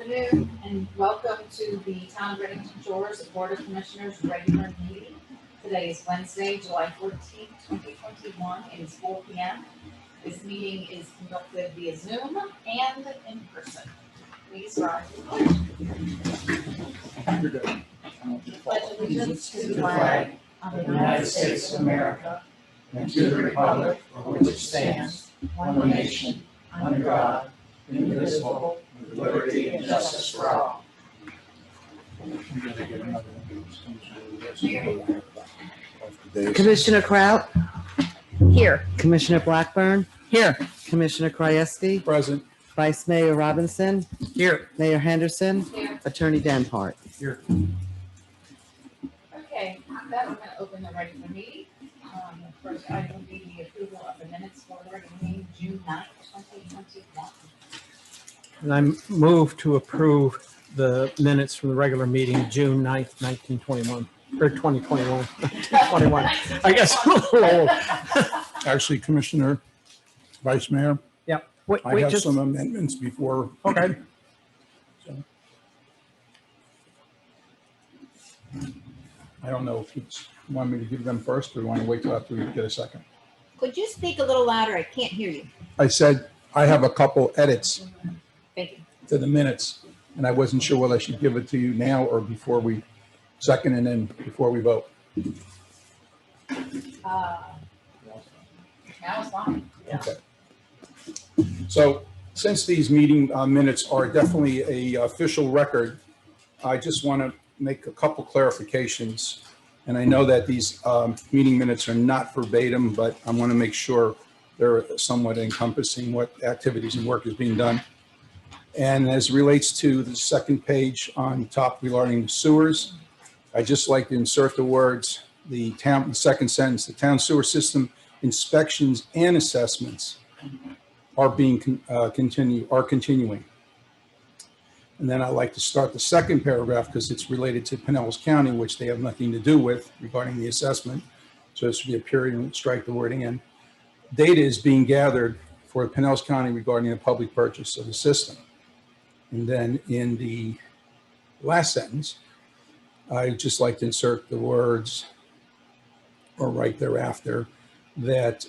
afternoon and welcome to the Town of Redington Shores Board of Commissioners regular meeting. Today is Wednesday, July 14th, 2021. It is 4 p.m. This meeting is conducted via Zoom and in person. Please rise to the pledge allegiance to the flag of the United States of America and to the republic for which it stands, one nation, under God, indivisible, with liberty and justice for all. Commissioner Kraut? Here. Commissioner Blackburn? Here. Commissioner Krajewski? Present. Vice Mayor Robinson? Here. Mayor Henderson? Here. Attorney Danhart? Here. Okay, that we're going to open the regular meeting. The first item will be the approval of the minutes for the regular meeting, June 9th, 2021. And I move to approve the minutes from the regular meeting, June 9th, 1921, or 2021. 21. I guess I'm a little old. Actually, Commissioner, Vice Mayor, Yep. I have some amendments before. Okay. So, I don't know if you want me to give them first or you want to wait till after we get a second. Could you speak a little louder? I can't hear you. I said I have a couple edits Thank you. to the minutes, and I wasn't sure whether I should give it to you now or before we second and then before we vote. Now is fine. Okay. So since these meeting minutes are definitely a official record, I just want to make a couple clarifications. And I know that these meeting minutes are not verbatim, but I want to make sure they're somewhat encompassing what activities and work is being done. And as relates to the second page on top regarding the sewers, I just like to insert the words, the second sentence, the town sewer system inspections and assessments are being continuing. And then I like to start the second paragraph because it's related to Pinellas County, which they have nothing to do with regarding the assessment. So this would be a period and strike the wording in. Data is being gathered for Pinellas County regarding the public purchase of the system. And then in the last sentence, I just like to insert the words, or right thereafter, that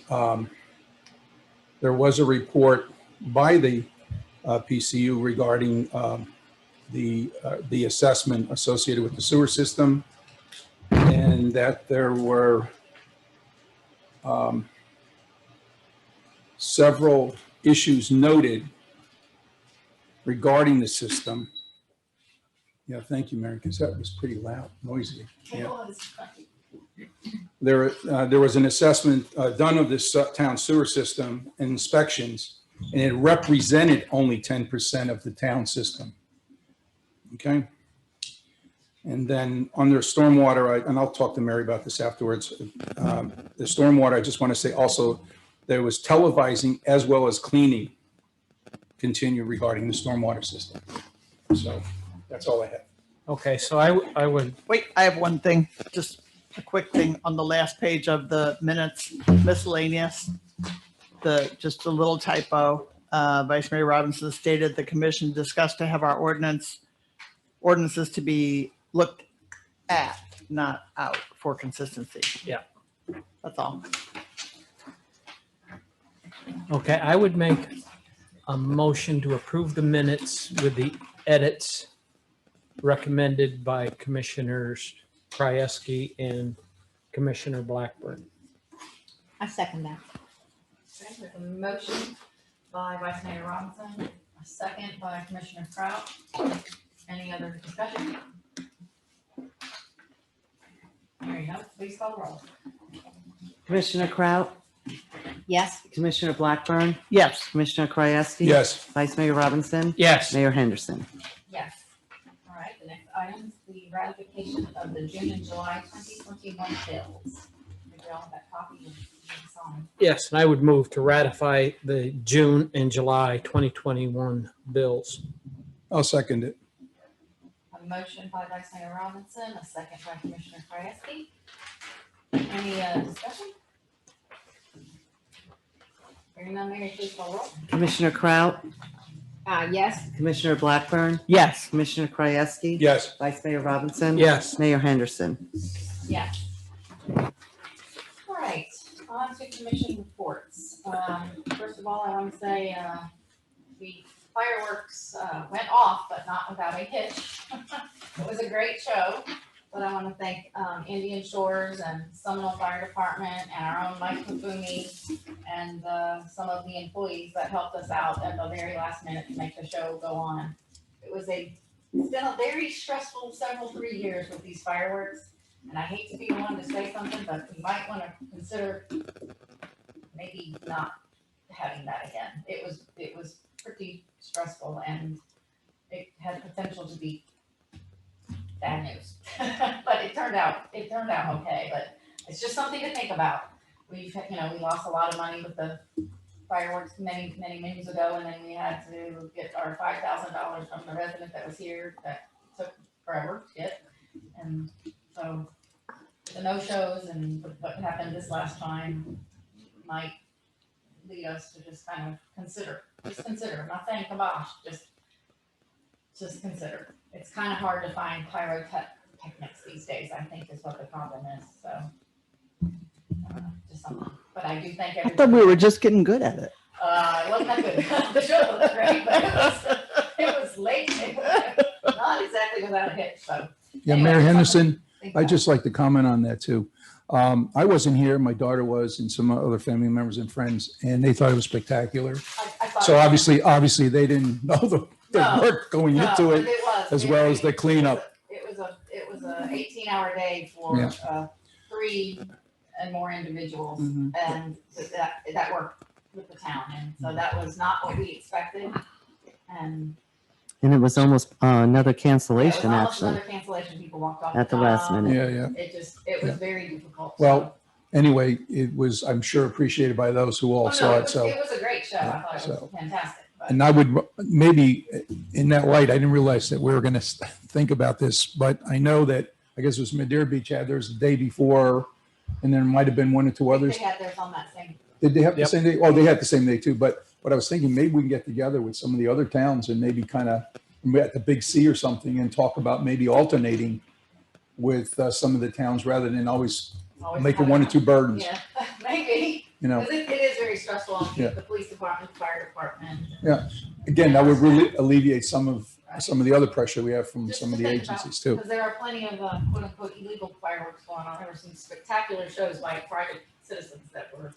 there was a report by the PCU regarding the assessment associated with the sewer system, and that there were several issues noted regarding the system. Yeah, thank you, Mary, because that was pretty loud, noisy. Yeah. There was an assessment done of this town sewer system and inspections, and it represented only 10% of the town system. Okay. And then under stormwater, and I'll talk to Mary about this afterwards. The stormwater, I just want to say also, there was televising as well as cleaning continue regarding the stormwater system. So that's all I have. Okay, so I would. Wait, I have one thing, just a quick thing on the last page of the minutes, miscellaneous, just a little typo. Vice Mayor Robinson stated the commission discussed to have our ordinances to be looked at, not out, for consistency. Yeah. That's all. Okay, I would make a motion to approve the minutes with the edits recommended by Commissioners Krajewski and Commissioner Blackburn. I second that. Okay, we have a motion by Vice Mayor Robinson, a second by Commissioner Kraut. Any other discussion? Hearing none, please call the roll. Commissioner Kraut? Yes. Commissioner Blackburn? Yes. Commissioner Krajewski? Yes. Vice Mayor Robinson? Yes. Mayor Henderson? Yes. All right, the next item is the ratification of the June and July 2021 bills. We all have that copy and sign. Yes, and I would move to ratify the June and July 2021 bills. I'll second it. A motion by Vice Mayor Robinson, a second by Commissioner Krajewski. Any discussion? Hearing none, Mary, please call roll. Commissioner Kraut? Yes. Commissioner Blackburn, Yes. Commissioner Krajewski. Yes. Vice Mayor Robinson. Yes. Mayor Henderson. Yes. All right, on to commission reports. First of all, I want to say, the fireworks, went off, but not without a hitch. It was a great show, but I want to thank, Indian Shores and Seminole Fire Department and our own Mike Kafumi and, some of the employees that helped us out at the very last minute to make the show go on. It's been a very stressful several 3 years with these fireworks. And I hate to be the one to say something, but we might want to consider maybe not having that again. It was pretty stressful and it had potential to be bad news. But it turned out okay, but it's just something to think about. We lost a lot of money with the fireworks many moons ago, and then we had to get our $5,000 from the resident that was here that took forever to get. And so the no-shows and what happened this last time might lead us to just kind of consider, I'm not saying kibosh, just consider. It's kind of hard to find pyrotechnics these days, I think is what the problem is, so. Just something, but I do thank I everybody. thought we were just getting good at it. It wasn't that good. The show was great, but it was late. Not exactly without a hitch, so. Yeah, Anyway, Mayor just Henderson, think I'd about just like to comment on that too. I wasn't here, my daughter was, and some other family members and friends, and they thought it was spectacular. it. I thought So it- obviously they didn't know the No, work going no, into but it, was as well as the cleanup. It was a 18-hour day for, Yeah. 3 and more individuals, Mhm. and that worked with the town, and so that was not what we expected. And And it was almost another yeah, it was cancellation, almost actually, another cancellation. People walked off at the last top. minute. Yeah. It was very difficult. Well, anyway, it was, I'm sure, appreciated by those who all saw it, so. It was a great show. I thought it So- was fantastic. But And I would, maybe in that light, I didn't realize that we were going to think about this, but I know that, I guess it was Madeira Beach had theirs the day before, and there might have been 1 or 2 I think others. they had theirs on that same. Did they have the Yep. same day? Oh, they had the same day too, but I was thinking maybe we can get together with some of the other towns and maybe kind of at the Big C or something and talk about maybe alternating with some of the towns rather than always making having 1 or 2 burdens, Yeah, maybe. you know. Because it is very stressful on Yeah. the police department, the fire department. Again, that would really alleviate some of the other pressure we have from Just some of to the think about, agencies too. Because there are plenty of quote unquote illegal fireworks going on. There were some spectacular shows by private citizens that were,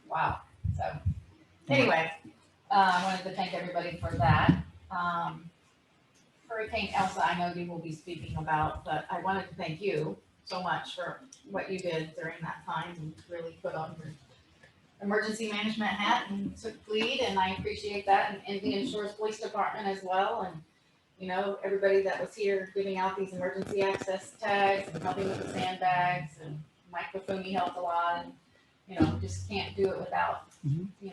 wow. So anyway, I wanted to thank everybody for that. Hurricane Elsa, I know you will be speaking about, but I wanted to thank you so much for what you did during that time and really put on your emergency management hat and took lead, and I appreciate that, and Indian Shores Police Department as well, and everybody that was here giving out these emergency access tags and helping with the sandbags, and Mike Bufumi helped a lot, and just can't do it without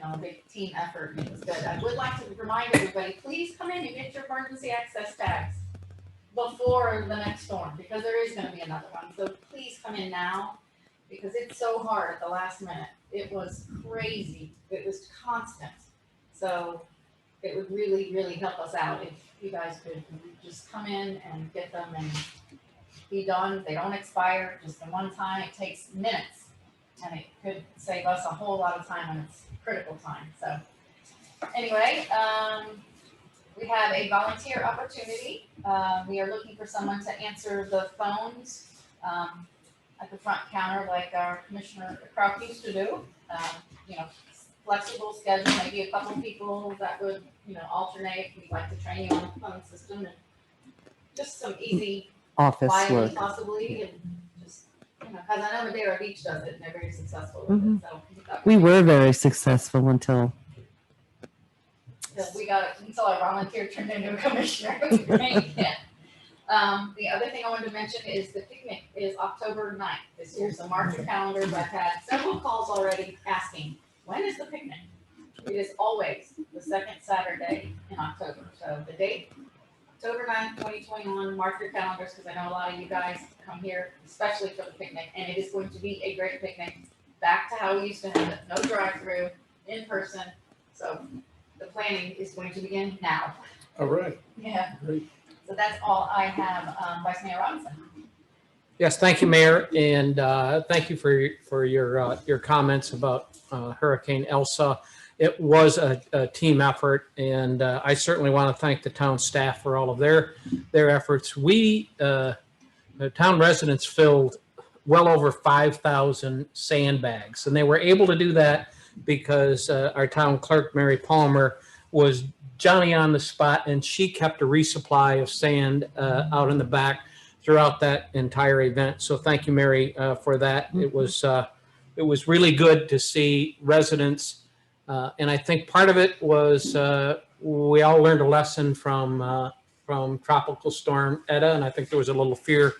a big team effort. It was good. I would like to remind everybody, please come in and get your emergency access tags before the next storm, because there is going to be another one. So please come in now, because it's so hard at the last minute. It was crazy. It was constant. So it would really, really help us out if you guys could just come in and get them and be done. They don't expire, just in one time. It takes minutes, and it could save us a whole lot of time when it's critical time. So anyway, we have a volunteer opportunity. We are looking for someone to answer the phones at the front counter like our Commissioner Kraut used to do. Flexible schedule, maybe a couple people that would, alternate. We'd like to train you on the phone system, and just some easy Office wiring work. possibly, and just, because I know Madeira Beach does it and they're very successful with it. So that would We be- were very successful until, we got it until our volunteer turned into a commissioner. It was great. Yeah. The other thing I wanted to mention is the picnic is October 9th this year, so mark your calendars. I've had several calls already asking, when is the picnic? It is always the second Saturday in October. So the date, October 9th, 2021, mark your calendars, because I know a lot of you guys come here, especially for the picnic, and it is going to be a great picnic. Back to how we used to have it, no drive-through, in person. So the planning is going to begin now. All right, Yeah. great. So that's all I have, Vice Mayor Robinson. Yes, thank you, Mayor, and thank you for your comments about Hurricane Elsa. It was a team effort, and I certainly want to thank the town staff for all of their efforts. We, the town residents, filled well over 5,000 sandbags, and they were able to do that because our town clerk, Mary Palmer, was Johnny on the spot, and she kept a resupply of sand out in the back throughout that entire event. So thank you, Mary, for that. It was really good to see residents, and I think part of it was we all learned a lesson from Tropical Storm Eta, and I think there was a little fear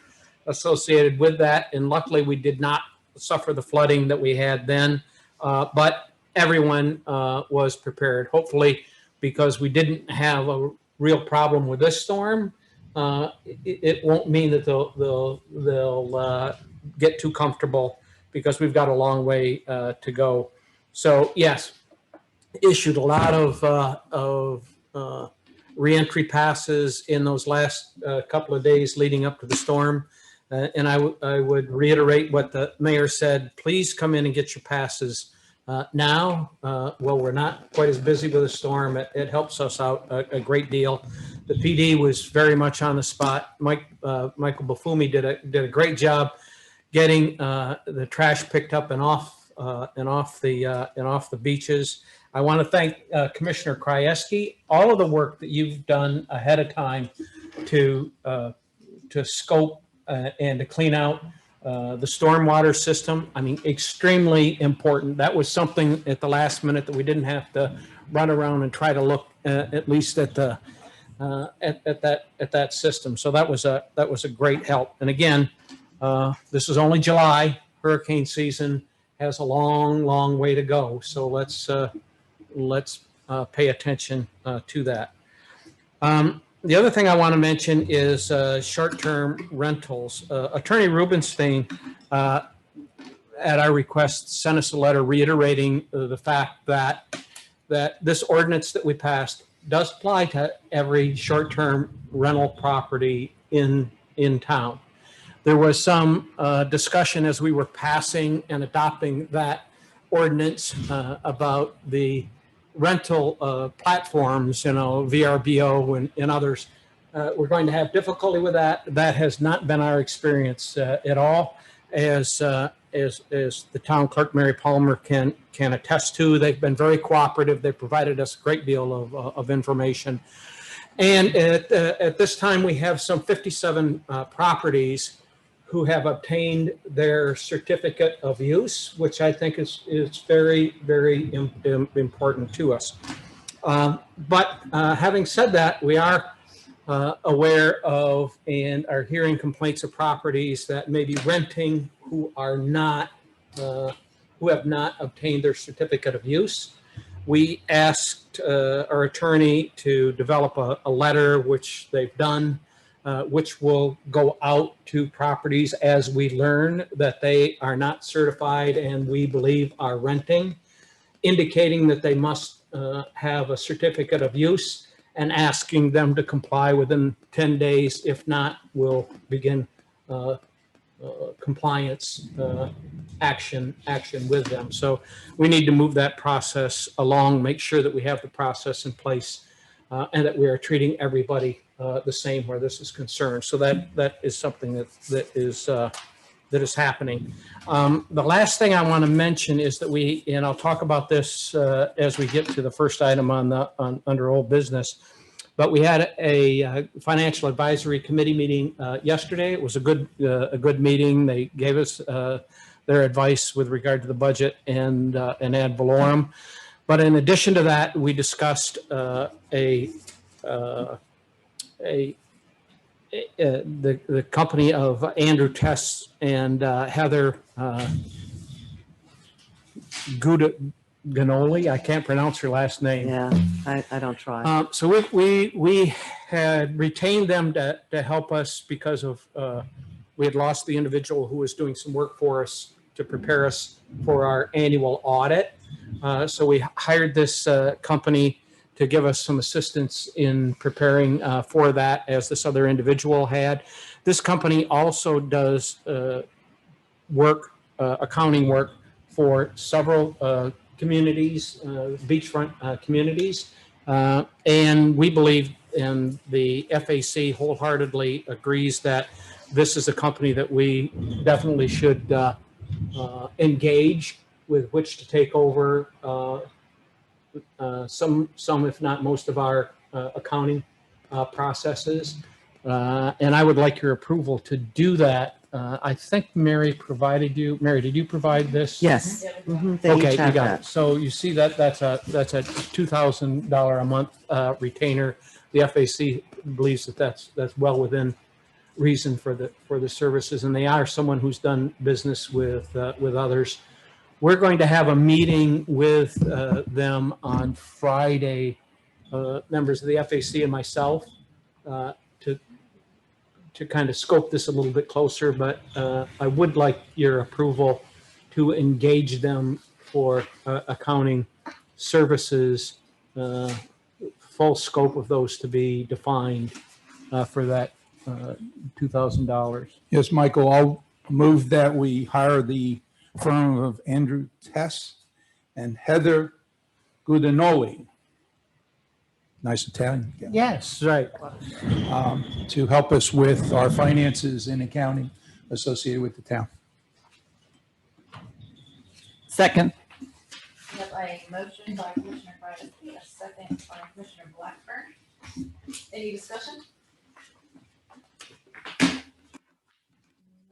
associated with that. And luckily, we did not suffer the flooding that we had then, but everyone was prepared. Hopefully, because we didn't have a real problem with this storm, it won't mean that they'll get too comfortable, because we've got a long way to go. So yes, issued a lot of reentry passes in those last couple of days leading up to the storm. And I would reiterate what the mayor said: please come in and get your passes now. Well, we're not quite as busy with the storm. It helps us out a great deal. The PD was very much on the spot. Michael Bafumi did a great job getting the trash picked up and off the beaches. I want to thank Commissioner Krajewski, all of the work that you've done ahead of time to scope and to clean out the stormwater system. I mean, extremely important. That was something at the last minute that we didn't have to run around and try to look at least at the at that system. So that was a great help. And again, this is only July. Hurricane season has a long way to go. So let's pay attention to that. The other thing I want to mention is short-term rentals. Attorney Rubenstein, at our request, sent us a letter reiterating the fact that this ordinance that we passed does apply to every short-term rental property in town. There was some discussion as we were passing and adopting that ordinance about the rental platforms, VRBO and others. We're going to have difficulty with that. That has not been our experience at all, as the town clerk, Mary Palmer, can attest to. They've been very cooperative. They've provided us a great deal of information. And at this time, we have some 57 properties who have obtained their certificate of use, which I think is very important to us. But having said that, we are aware of and are hearing complaints of properties that may be renting who have not obtained their certificate of use. We asked our attorney to develop a letter, which they've done, which will go out to properties as we learn that they are not certified and we believe are renting, indicating that they must have a certificate of use, and asking them to comply within 10 days. If not, we'll begin compliance action with them. So we need to move that process along, make sure that we have the process in place, and that we are treating everybody the same where this is concerned. So that is something that is happening. The last thing I want to mention is that and I'll talk about this as we get to the first item under old business, but we had a financial advisory committee meeting yesterday. It was a good meeting. They gave us their advice with regard to the budget and ad valorem. But in addition to that, we discussed the company of Andrew Tess and Heather Ganoli. I can't pronounce her last name. Yeah, I don't try. So we had retained them to help us because of we had lost the individual who was doing some work for us to prepare us for our annual audit. So we hired this company to give us some assistance in preparing for that, as this other individual had. This company also does work, accounting work for several communities, beachfront communities. And we believe, and the FAC wholeheartedly agrees, that this is a company that we definitely should engage, with which to take over some, if not most, of our accounting processes. And I would like your approval to do that. I think Mary provided you. Mary, did you provide this? Yes. They Okay, each you have got that. it. So you see that that's a $2,000 a month retainer. The FAC believes that that's well within reason for the services, and they are someone who's done business with others. We're going to have a meeting with them on Friday, members of the FAC and myself, to kind of scope this a little bit closer, but I would like your approval to engage them for accounting services, full scope of those to be defined for that $2,000. Yes, Michael, I'll move that we hire the firm of Andrew Tess and Heather Gudanoli. Nice Italian. gal. Yes, right. To help us with our finances and accounting associated with the town. Second. We have a motion by Commissioner Fryerski, a second by Commissioner Blackburn. Any discussion?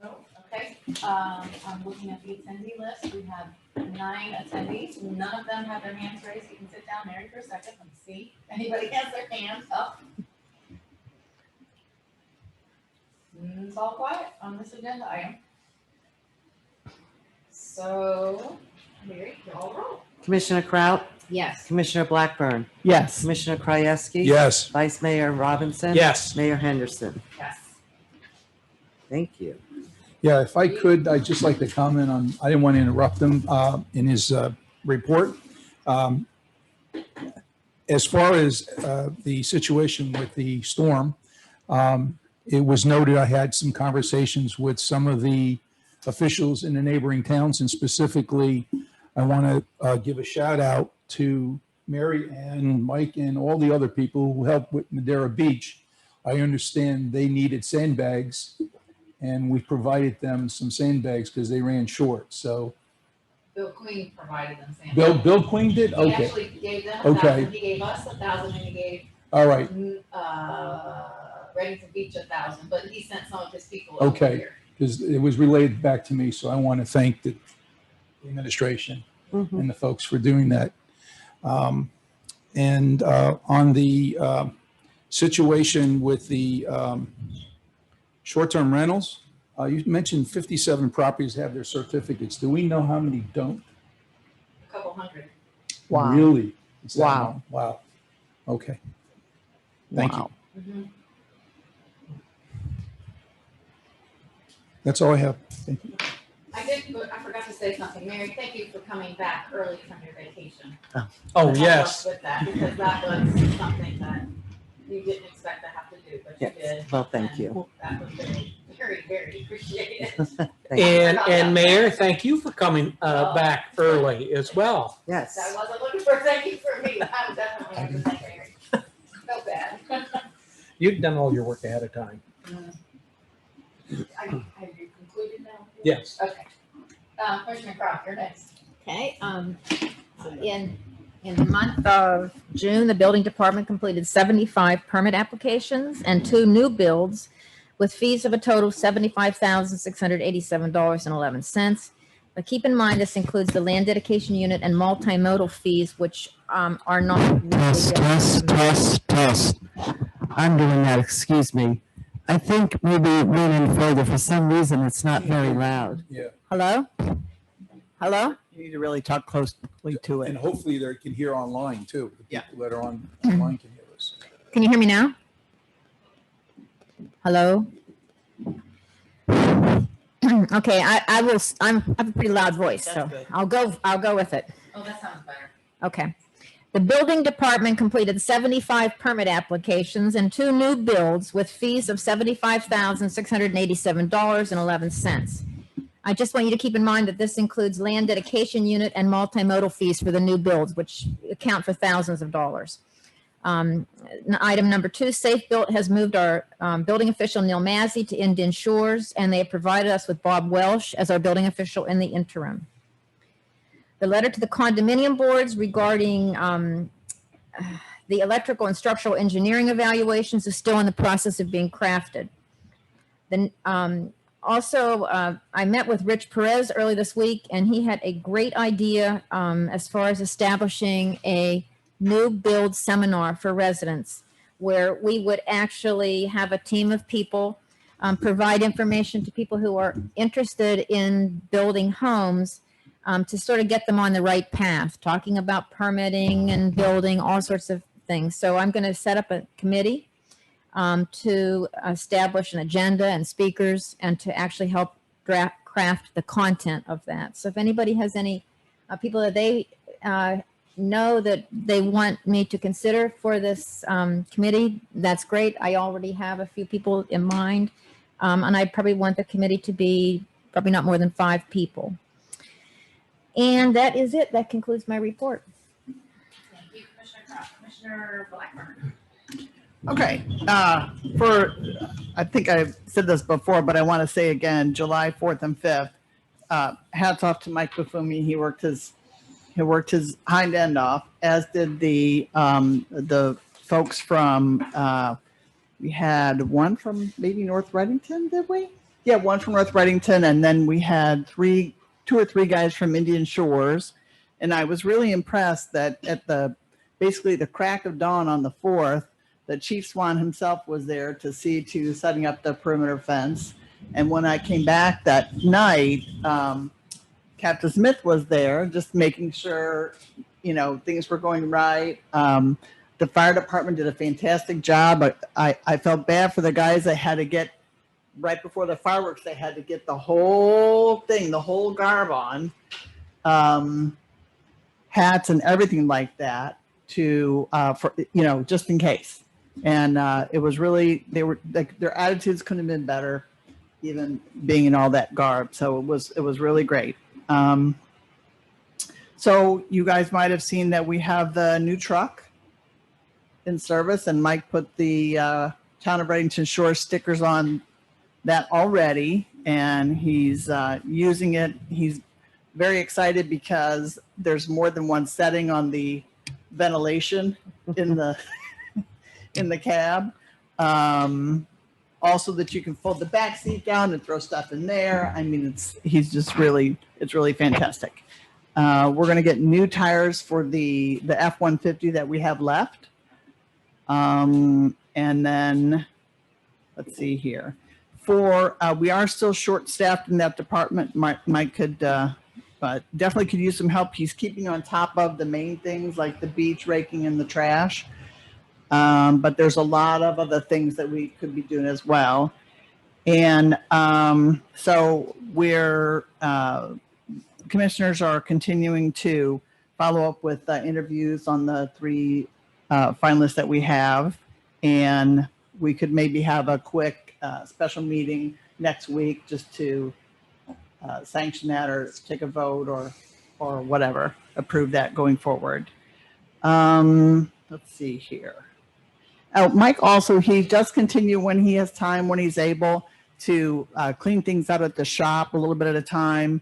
No, okay. I'm looking at the attendee list. We have 9 attendees. None of them have their hands raised. You can sit down, Mary, for a second. Let me see. Anybody has their hand up? It's all quiet on this agenda item. So, Mary, call the roll. Commissioner Kraut, Yes. Commissioner Blackburn, Yes. Commissioner Krajewski. Yes. Vice Mayor Robinson. Yes. Mayor Henderson. Yes. Thank you. Yeah, if I could, I'd just like to comment on, I didn't want to interrupt him in his report. As far as the situation with the storm, it was noted, I had some conversations with some of the officials in the neighboring towns, and specifically, I want to give a shout out to Mary and Mike and all the other people who helped with Madeira Beach. I understand they needed sandbags, and we provided them some sandbags because they ran short. So Bill Queen provided them sandbags. Bill Queen did? He Okay. actually gave them Okay. 1,000. He gave us 1,000, and he gave All right. Redington Beach 1,000, but he sent some of his people Okay. over here. Because it was relayed back to me. So I want to thank the administration Mhm. and the folks for doing that. And on the situation with the short-term rentals, you mentioned 57 properties have their certificates. Do we know how many don't? A couple hundred. Wow. Really? Is that Wow. long? Wow. Okay. Thank you. Wow. Mhm. That's all I have. Thank you. I forgot to say something. Mary, thank you for coming back early from your vacation. Oh, To help yes. us with that, because that was something that you didn't expect to have to do, but you Yes. did. Well, thank and you. That was very, very, very appreciated. Thank you. And Mayor, thank you for coming back early as well. I Yes. wasn't looking for thank you for me. I was definitely going to thank Mary. So bad. You'd done all your work ahead of time. Have you concluded now? Yes. Okay. Commissioner Croft, you're next. Okay, in the month of June, the building department completed 75 permit applications and 2 new builds with fees of a total of $75,687.11. But keep in mind, this includes the land dedication unit and multimodal fees, which are not. Test. I'm doing that, excuse me. I think maybe moving further, for some reason, it's not very loud. Yeah. Hello? Hello? You need to really talk closely to And it. hopefully they can hear online too. The Yeah. people that are online can hear us. Can you hear me now? Hello? Okay, I have a pretty loud voice, so That's good. I'll go with it. Oh, that sounds better. Okay. The building department completed 75 permit applications and 2 new builds with fees of $75,687.11. I just want you to keep in mind that this includes land dedication unit and multimodal fees for the new builds, which account for thousands of dollars. Item number 2, Safe Built has moved our building official Neil Massey to Indian Shores, and they have provided us with Bob Welsh as our building official in the interim. The letter to the condominium boards regarding the electrical and structural engineering evaluations is still in the process of being crafted. Then also, I met with Rich Perez early this week, and he had a great idea as far as establishing a new build seminar for residents, where we would actually have a team of people provide information to people who are interested in building homes to sort of get them on the right path, talking about permitting and building, all sorts of things. So I'm going to set up a committee to establish an agenda and speakers and to actually help craft the content of that. So if anybody has any people that they know that they want me to consider for this committee, that's great. I already have a few people in mind, and I probably want the committee to be probably not more than 5 people. And that is it. That concludes my report. Thank you, Commissioner Kraft. Commissioner Blackburn. Okay, I think I've said this before, but I want to say again, July 4th and 5th, hats off to Mike Bufumi. He worked his hind end off, as did the folks from, we had one from maybe North Redington, did we? Yeah, one from North Redington, and then we had 2 or 3 guys from Indian Shores. And I was really impressed that at basically the crack of dawn on the 4th, that Chief Swan himself was there to see to setting up the perimeter fence. And when I came back that night, Captain Smith was there just making sure, things were going right. The fire department did a fantastic job. I felt bad for the guys that had to get, right before the fireworks, they had to get the whole thing, the whole garb on, hats and everything like that to, for, just in case. And it was really, they were like, their attitudes couldn't have been better, even being in all that garb. So it was really great. So you guys might have seen that we have the new truck in service, and Mike put the Town of Redington Shores stickers on that already, and he's using it. He's very excited because there's more than one setting on the ventilation in the in the cab. Also that you can fold the back seat down and throw stuff in there. I mean, it's really fantastic. We're going to get new tires for the F-150 that we have left. And then let's see here. We are still short-staffed in that department. Mike could definitely could use some help. He's keeping on top of the main things like the beach raking and the trash. But there's a lot of other things that we could be doing as well. And so commissioners are continuing to follow up with interviews on the 3 finalists that we have. And we could maybe have a quick special meeting next week just to sanction that or take a vote or whatever, approve that going forward. Let's see here. Mike also, he does continue when he has time, when he's able to clean things out at the shop a little bit at a time,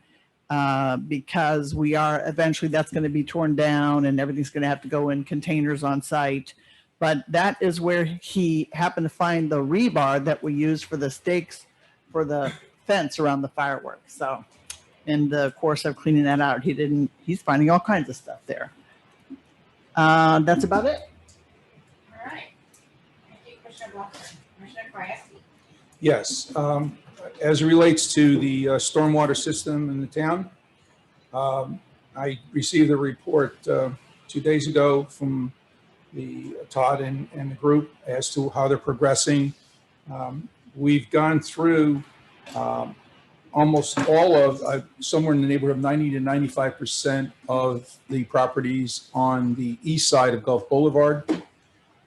because we are eventually, that's going to be torn down and everything's going to have to go in containers on site. But that is where he happened to find the rebar that we use for the stakes for the fence around the fireworks. So in the course of cleaning that out, he's finding all kinds of stuff there. That's about it. All right. Thank you, Commissioner Blackburn. Commissioner Kraft. Yes, as it relates to the stormwater system in the town, I received a report 2 days ago from the Todd and the group as to how they're progressing. We've gone through almost all of, somewhere in the neighborhood of 90 to 95% of the properties on the east side of Gulf Boulevard.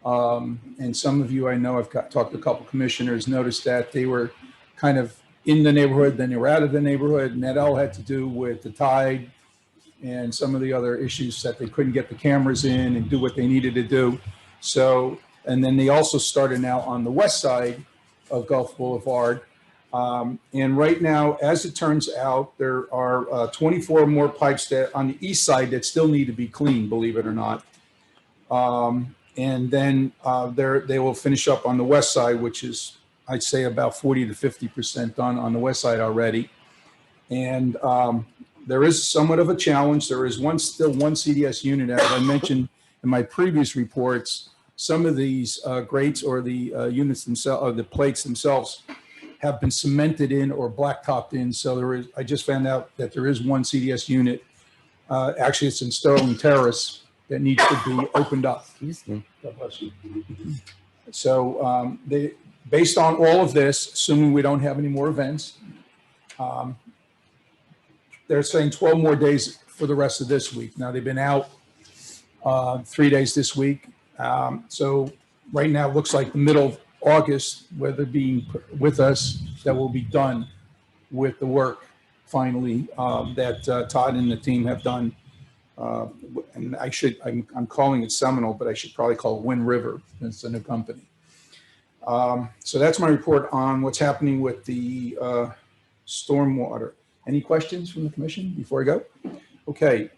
And some of you, I know, I've talked to a couple commissioners, noticed that they were kind of in the neighborhood, then they were out of the neighborhood, and that all had to do with the tide and some of the other issues that they couldn't get the cameras in and do what they needed to do. So, and then they also started now on the west side of Gulf Boulevard. And right now, as it turns out, there are 24 more pipes that on the east side that still need to be cleaned, believe it or not. And then they will finish up on the west side, which is, I'd say, about 40 to 50% done on the west side already. And there is somewhat of a challenge. There is still one CDS unit, as I mentioned in my previous reports. Some of these grates or the units themselves, or the plates themselves, have been cemented in or blacktopped in. So I just found out that there is one CDS unit. Actually, it's in Sterling Terrace that needs to be opened up. Excuse me. God bless you. So based on all of this, assuming we don't have any more events, they're saying 12 more days for the rest of this week. Now, they've been out 3 days this week. So right now, it looks like the middle of August, weather being with us, that will be done with the work finally that Todd and the team have done. And I'm calling it Seminole, but I should probably call it Wind River. It's a new company. So that's my report on what's happening with the stormwater. Any questions from the commission before I go? Okay,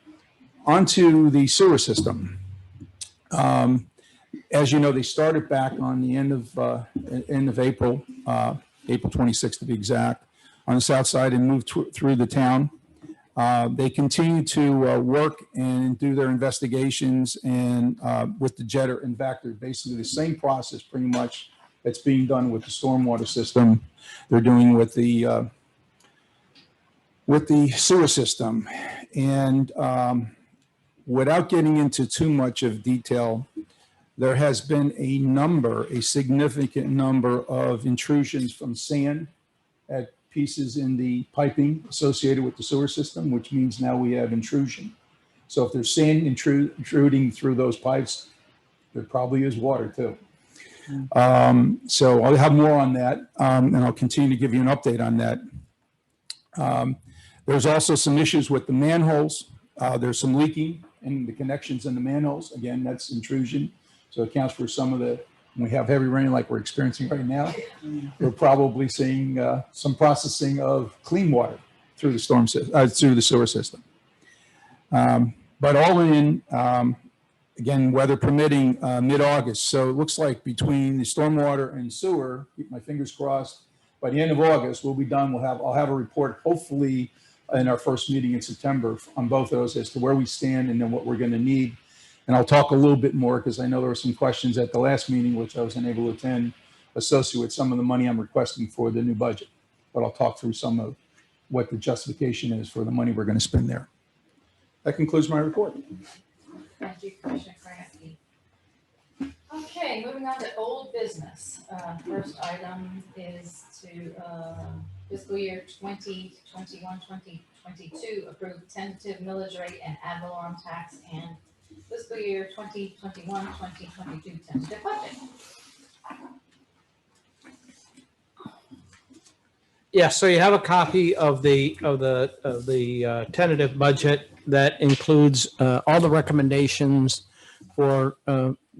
on to the sewer system. As you know, they started back on the end of April, April 26th to be exact, on the south side and moved through the town. They continue to work and do their investigations and with the jetter and vector, basically the same process pretty much that's being done with the stormwater system. They're doing with the sewer system. And without getting into too much of detail, there has been a significant number of intrusions from sand at pieces in the piping associated with the sewer system, which means now we have intrusion. So if there's sand intruding through those pipes, there probably is water too. So I'll have more on that, and I'll continue to give you an update on that. There's also some issues with the manholes. There's some leaking in the connections in the manholes. Again, that's intrusion. So it accounts for some of the, when we have heavy rain like we're experiencing right now, we're probably seeing some processing of clean water through the through the sewer system. But all in, again, weather permitting, mid-August. So it looks like between the stormwater and sewer, keep my fingers crossed, by the end of August, we'll be done. I'll have a report, hopefully, in our first meeting in September on both of those as to where we stand and then what we're going to need. And I'll talk a little bit more because I know there were some questions at the last meeting, which I was unable to attend, associated with some of the money I'm requesting for the new budget. But I'll talk through some of what the justification is for the money we're going to spend there. That concludes my report. Thank you, Commissioner Kraske. Okay, moving on to old business. First item is to fiscal year 2021, 2022, approve tentative millage rate and ad valorem tax and fiscal year 2021, 2022 tentative budget. Yeah, so you have a copy of the tentative budget that includes all the recommendations for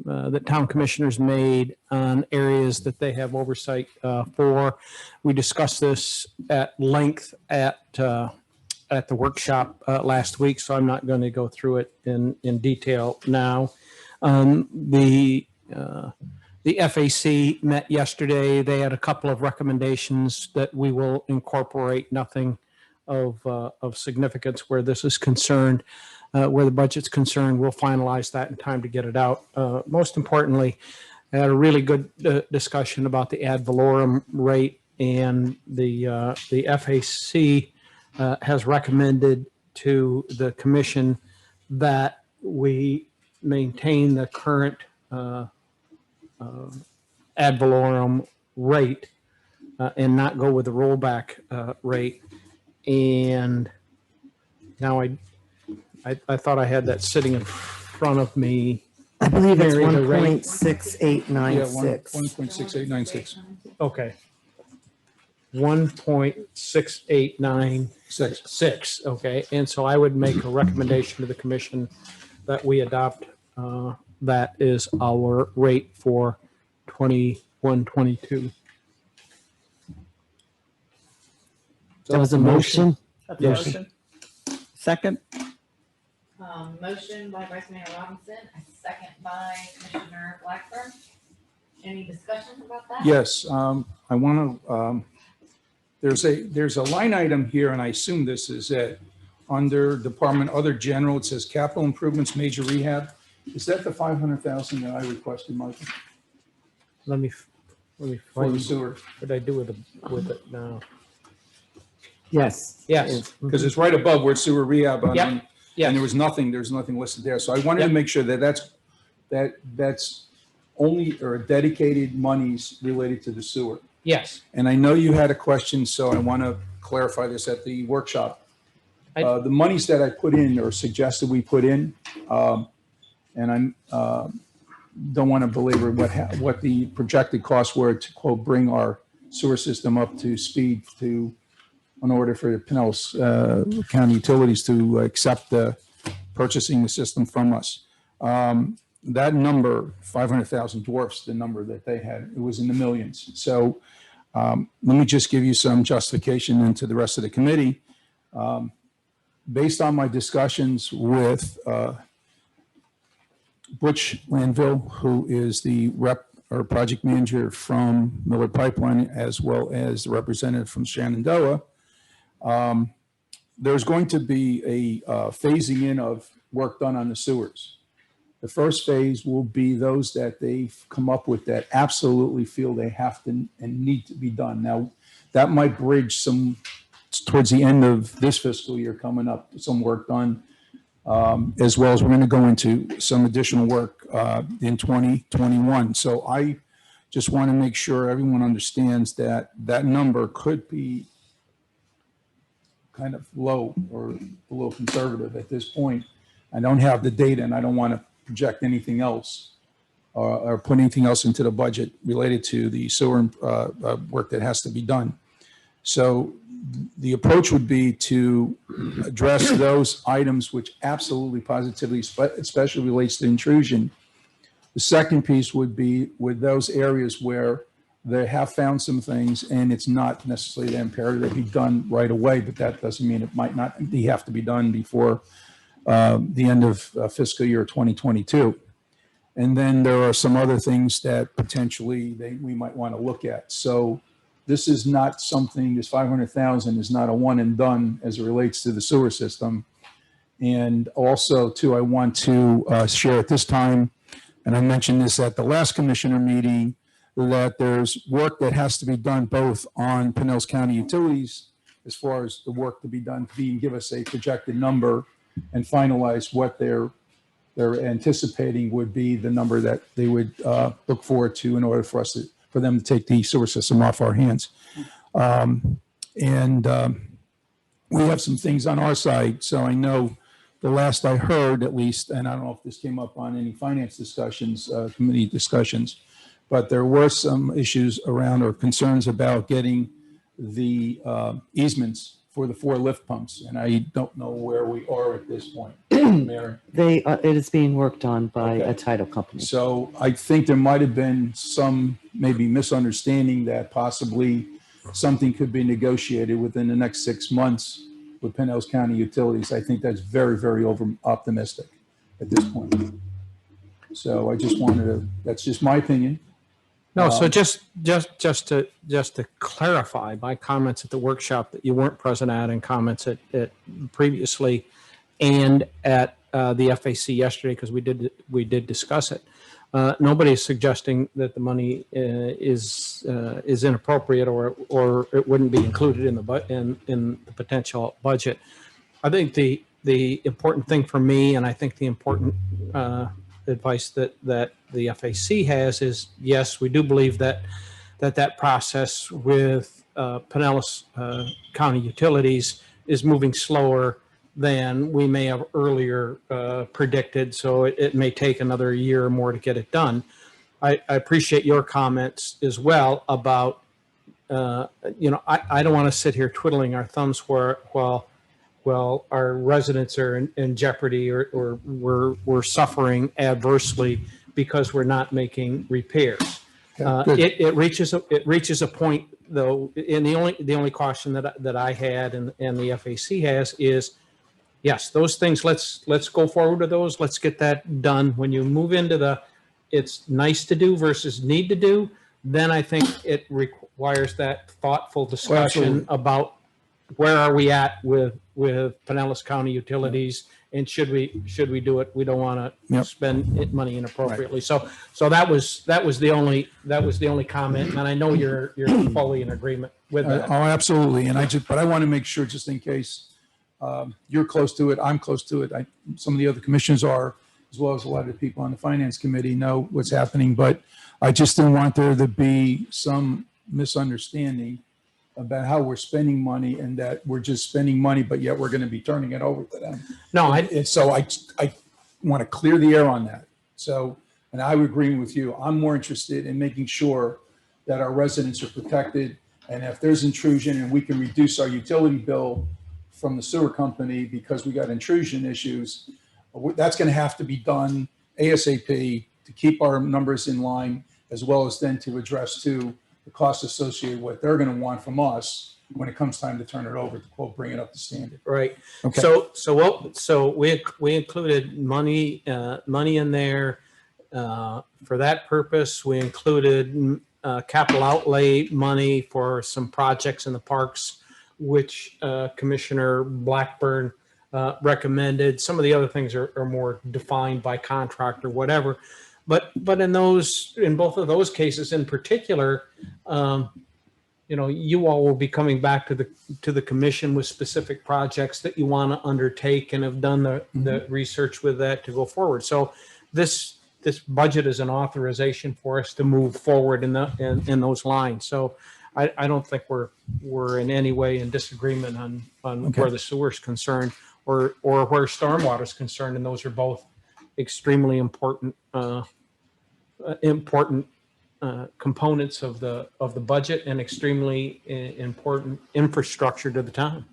that town commissioners made on areas that they have oversight for. We discussed this at length at the workshop last week, so I'm not going to go through it in detail now. The FAC met yesterday. They had a couple of recommendations that we will incorporate, nothing of significance where this is concerned. Where the budget's concerned, we'll finalize that in time to get it out. Most importantly, I had a really good discussion about the ad valorem rate, and the FAC has recommended to the commission that we maintain the current ad valorem rate and not go with the rollback rate. And now I thought I had that sitting in front of me. I believe it's Mary, the rate? 1.6896. 1.6896. Okay. 1.6896. Okay. And so I would make a recommendation to the commission that we adopt that is our rate for 21-22. That was a motion. That's a Yes. motion. Second, Motion by Vice Mayor Robinson, a second by Commissioner Blackburn. Any discussion about that? Yes, I want to, there's a line item here, and I assume this is it. Under Department Other General, it says capital improvements, major rehab. Is that the 500,000 that I requested, Michael, Let me for the find sewer? what I do with it now. Yes. Yes. Because it's right above where sewer rehab. Yep. And Yeah. there's nothing listed there. So I wanted to Yep. make sure that that's only, or dedicated monies related to the sewer. Yes. And I know you had a question, so I want to clarify this at the workshop. The monies that I put in or suggested we put in, and I don't want to belabor what the projected costs were to quote bring our sewer system up to speed in order for the Pinellas County Utilities to accept purchasing the system from us. That number, 500,000, dwarfs the number that they had. It was in the millions. So let me just give you some justification into the rest of the committee. Based on my discussions with Butch Landville, who is the rep or project manager from Miller Pipeline, as well as the representative from Shenandoah, there's going to be a phasing in of work done on the sewers. The first phase will be those that they've come up with that absolutely feel they have to and need to be done. Now, that might bridge some towards the end of this fiscal year coming up, some work done, as well as we're going to go into some additional work in 2021. So I just want to make sure everyone understands that that number could be kind of low or a little conservative at this point. I don't have the data and I don't want to project anything else or put anything else into the budget related to the sewer work that has to be done. So the approach would be to address those items which absolutely positively, especially relates to intrusion. The second piece would be with those areas where they have found some things and it's not necessarily imperative that be done right away, but that doesn't mean it might not have to be done before the end of fiscal year 2022. And then there are some other things that potentially we might want to look at. So this is not something, this 500,000 is not a one and done as it relates to the sewer system. And also too, I want to share at this time, and I mentioned this at the last commissioner meeting, that there's work that has to be done both on Pinellas County Utilities as far as the work to be done, to give us a projected number and finalize what they're anticipating would be the number that they would look forward to in order for them to take the sewer system off our hands. We have some things on our side. So I know the last I heard, at least, and I don't know if this came up on any finance discussions, committee discussions, but there were some issues around or concerns about getting the easements for the 4 lift pumps. And I don't know where we are at this point, Mary. It is being worked on by Okay. a title company. So I think there might have been some maybe misunderstanding that possibly something could be negotiated within the next 6 months with Pinellas County Utilities. I think that's very, very over optimistic at this point. So I just wanted to, that's just my opinion. No, so just to clarify my comments at the workshop that you weren't present at and comments at previously and at the FAC yesterday, because we did discuss it. Nobody is suggesting that the money is inappropriate or it wouldn't be included in the potential budget. I think the important thing for me, and I think the important advice that the FAC has is, yes, we do believe that that process with Pinellas County Utilities is moving slower than we may have earlier predicted. So it may take another year or more to get it done. I appreciate your comments as well about, I don't want to sit here twiddling our thumbs while our residents are in jeopardy or we're suffering adversely because we're not making repairs. Good. It reaches a point though, and the only caution that I had and the FAC has is, yes, those things, let's go forward with those. Let's get that done. When you move into it's nice to do versus need to do, then I think it requires that thoughtful discussion absolutely. about where are we at with Pinellas County Utilities, and should we do it? We don't want to Yep. spend money inappropriately. So that was the only comment, and I know you're fully in agreement with Oh, that. absolutely. And but I want to make sure, just in case you're close to it, I'm close to it. Some of the other commissioners are, as well as a lot of the people on the finance committee know what's happening. But I just didn't want there to be some misunderstanding about how we're spending money and that we're just spending money, but yet we're going to be turning it over to them. No, And so I want to clear the air on that. So, and I would agree with you. I'm more interested in making sure that our residents are protected. And if there's intrusion and we can reduce our utility bill from the sewer company because we got intrusion issues, that's going to have to be done ASAP to keep our numbers in line, as well as then to address too the costs associated with what they're going to want from us when it comes time to turn it over, to quote, bring it up to standard. right. Okay. So we included money in there for that purpose. We included capital outlay money for some projects in the parks, which Commissioner Blackburn recommended. Some of the other things are more defined by contract or whatever. But in both of those cases in particular, you all will be coming back to the commission with specific projects that you want to undertake and have done the research with that to go forward. So this budget is an authorization for us to move forward in those lines. So I don't think we're in any way in disagreement on Okay. where the sewer is concerned or where stormwater is concerned, and those are both extremely important components of the budget and extremely important infrastructure to the town.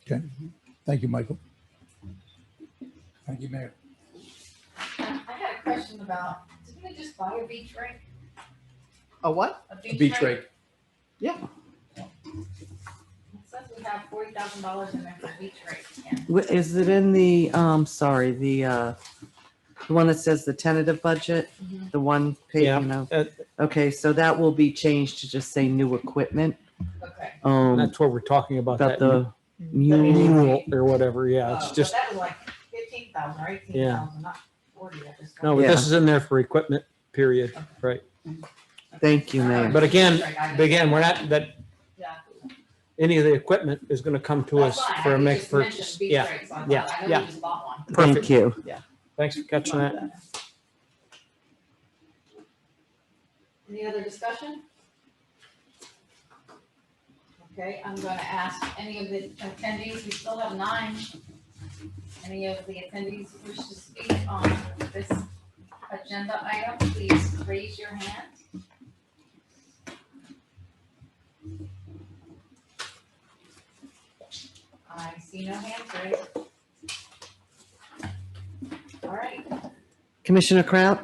Okay. Thank you, Michael. Thank you, Mayor. I had a question about, didn't we just buy a beach rake? A what? A Beach rate. Yeah. It says we have $40,000 in there for beach rake. Is it in the, the one that says the tentative budget? Mhm. The one page, Yeah. Okay, so that will be changed to just say new equipment. Okay. That's what we're talking about. About that the mule. mule or whatever. Yeah, it's Oh, just so that was like 15,000 or 18,000, not 40. I just no. But Yeah. this is in there for equipment. Period. Right. Thank you, Mayor. But again, we're not that. Yeah. Any of the equipment is going to come to That's us fine. for a You mixed just mentioned purchase. beach Yeah. rake, so I yeah, thought, I know yeah. you just bought one. Perfect. Thank you. Thanks for catching that. Any other discussion? Okay, I'm going to ask any of the attendees, we still have 9. Any of the attendees who wish to speak on this agenda item, please raise your hand. I see no hands raised. All right, Commissioner Kraut,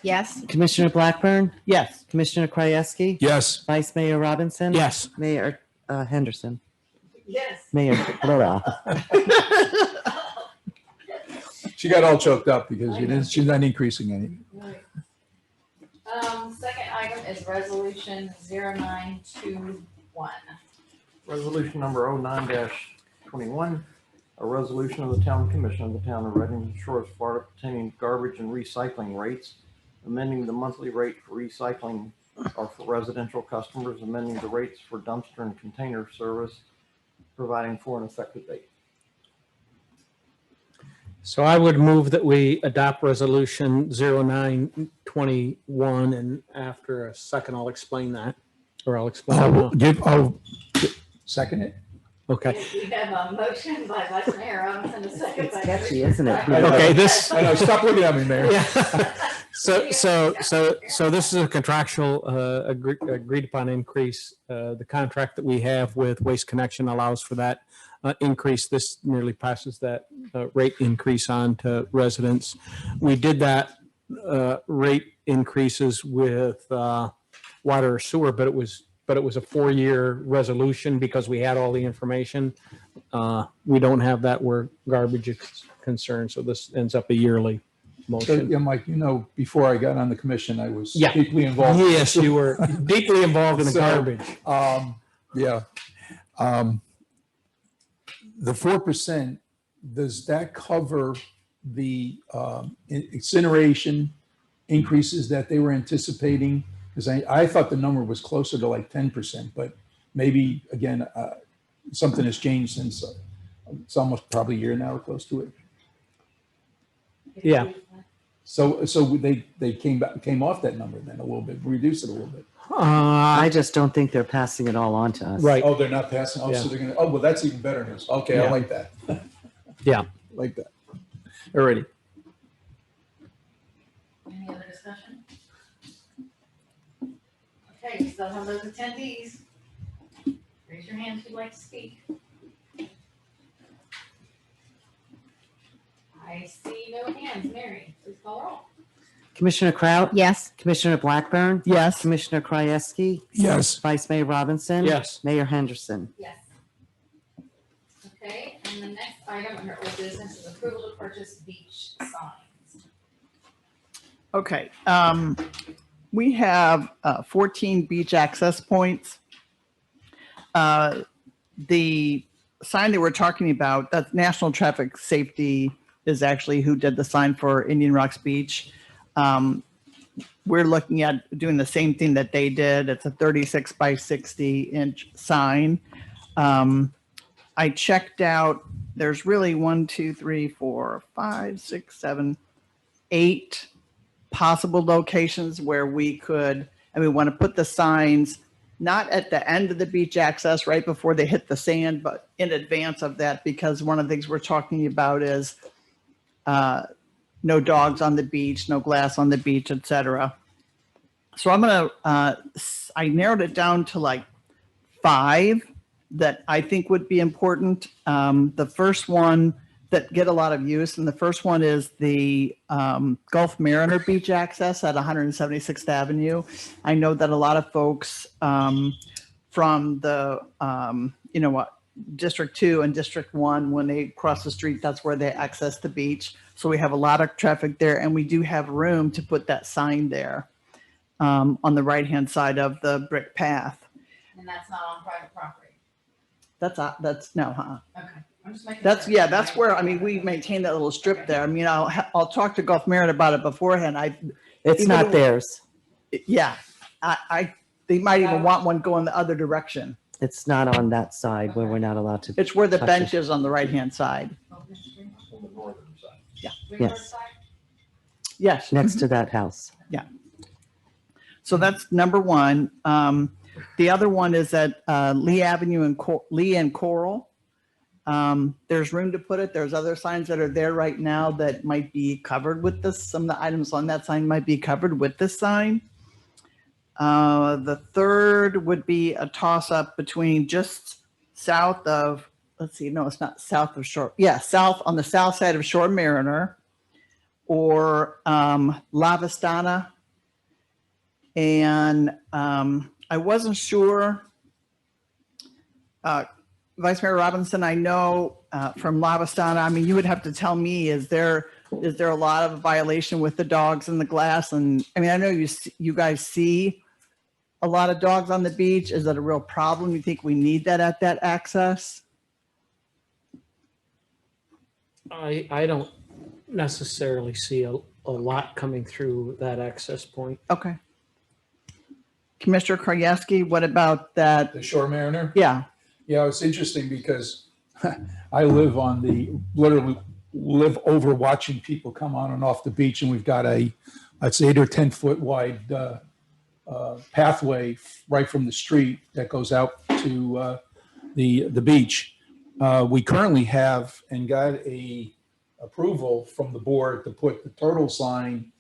Yes. Commissioner Blackburn, Yes. Commissioner Krajewski, Yes. Vice Mayor Robinson. Yes. Mayor Henderson. yes. Mayor, blah. She got all choked up because she's not increasing any. Right. Second item is resolution 0921. Resolution number 09-21, a resolution of the Town Commission of the Town of Redington Shores, Florida pertaining to garbage and recycling rates, amending the monthly rate for recycling or for residential customers, amending the rates for dumpster and container service, providing for an effective date. So I would move that we adopt resolution 0921, and after a second, I'll explain that. Or I'll explain it now. I'll second it. Okay. We have a motion by Vice Mayor Robinson, a second It's by catchy, Commissioner isn't it? Fryerski. Okay, this- I know, stop looking at me, Mayor. Yeah. So this is a contractual agreed upon increase. The contract that we have with Waste Connection allows for that increase. This merely passes that rate increase on to residents. We did that rate increases with water or sewer, but it was a 4-year resolution because we had all the information. We don't have that where garbage is concerned, so this ends up a yearly So, motion. yeah, Mike, you know, before I got on the commission, I was Yeah. deeply involved. Yes, you were deeply involved in the So, garbage. Yeah. The 4%, does that cover the incineration increases that they were anticipating? Because I thought the number was closer to like 10%, but maybe, again, something has changed since it's almost probably a year now or close to it. Yeah. So they came off that number then a little bit, reduced it a little bit. I just don't think they're passing it all on to us. Right. Oh, they're not passing. Oh, Yeah. so they're gonna. Oh, well, that's even better news. Okay, I Yeah. like that. Yeah. Like that. Alrighty. Any other discussion? Okay, we still have those attendees. Raise your hand if you'd like to speak. I see no hands. Mary, please call roll. Commissioner Kraut? Yes. Commissioner Blackburn? Yes. Commissioner Krajewski? Yes. Vice Mayor Robinson? Yes. Mayor Henderson? Yes. Okay, and the next item under old business is approval to purchase beach signs. Okay, we have 14 beach access points. The sign that we're talking about, that's National Traffic Safety is actually who did the sign for Indian Rocks Beach. We're looking at doing the same thing that they did. It's a 36 by 60 inch sign. I checked out, there's really 1, 2, 3, 4, 5, 6, 7, 8 possible locations where we could, and we want to put the signs not at the end of the beach access right before they hit the sand, but in advance of that, because one of the things we're talking about is no dogs on the beach, no glass on the beach, etc. So I'm going to, I narrowed it down to like 5 that I think would be important. The first one that get a lot of use, and the first one is the Gulf Mariner Beach access at 176th Avenue. I know that a lot of folks from the, District 2 and District 1, when they cross the street, that's where they access the beach. So we have a lot of traffic there, and we do have room to put that sign there on the right-hand side of the brick path. And that's not on private property. That's no, huh? Okay. I'm just making That's, sure. yeah, that's where, I mean, we maintain that little strip there. I mean, I'll talk to Gulf Merit about it beforehand. It's Even not though- theirs. Yeah, they might even want one going the other direction. It's not on that side where we're not allowed to. It's where the Touch bench it. is on the right-hand side. Yes. Yes. Next to that house. So that's number one. The other one is at Lee Avenue and Lee and Coral. There's room to put it. There's other signs that are there right now that might be covered with this. Some of the items on that sign might be covered with this sign. The third would be a toss-up between just south of, let's see, no, it's not south of Shore. Yeah, south on the south side of Shore Mariner or La Vistana. And I wasn't sure. Vice Mayor Robinson, I know from La Vistana, I mean, you would have to tell me, is there a lot of violation with the dogs in the glass? And I mean, I know you guys see a lot of dogs on the beach. Is that a real problem? You think we need that at that access? I don't necessarily see a lot coming through that access point. Okay. Commissioner Krajewski, what about that? The Shore Mariner. Yeah. Yeah, it's interesting because I literally live over watching people come on and off the beach, and we've got it's 8 or 10 foot wide pathway right from the street that goes out to the beach. We currently have and got a approval from the board to put the turtle sign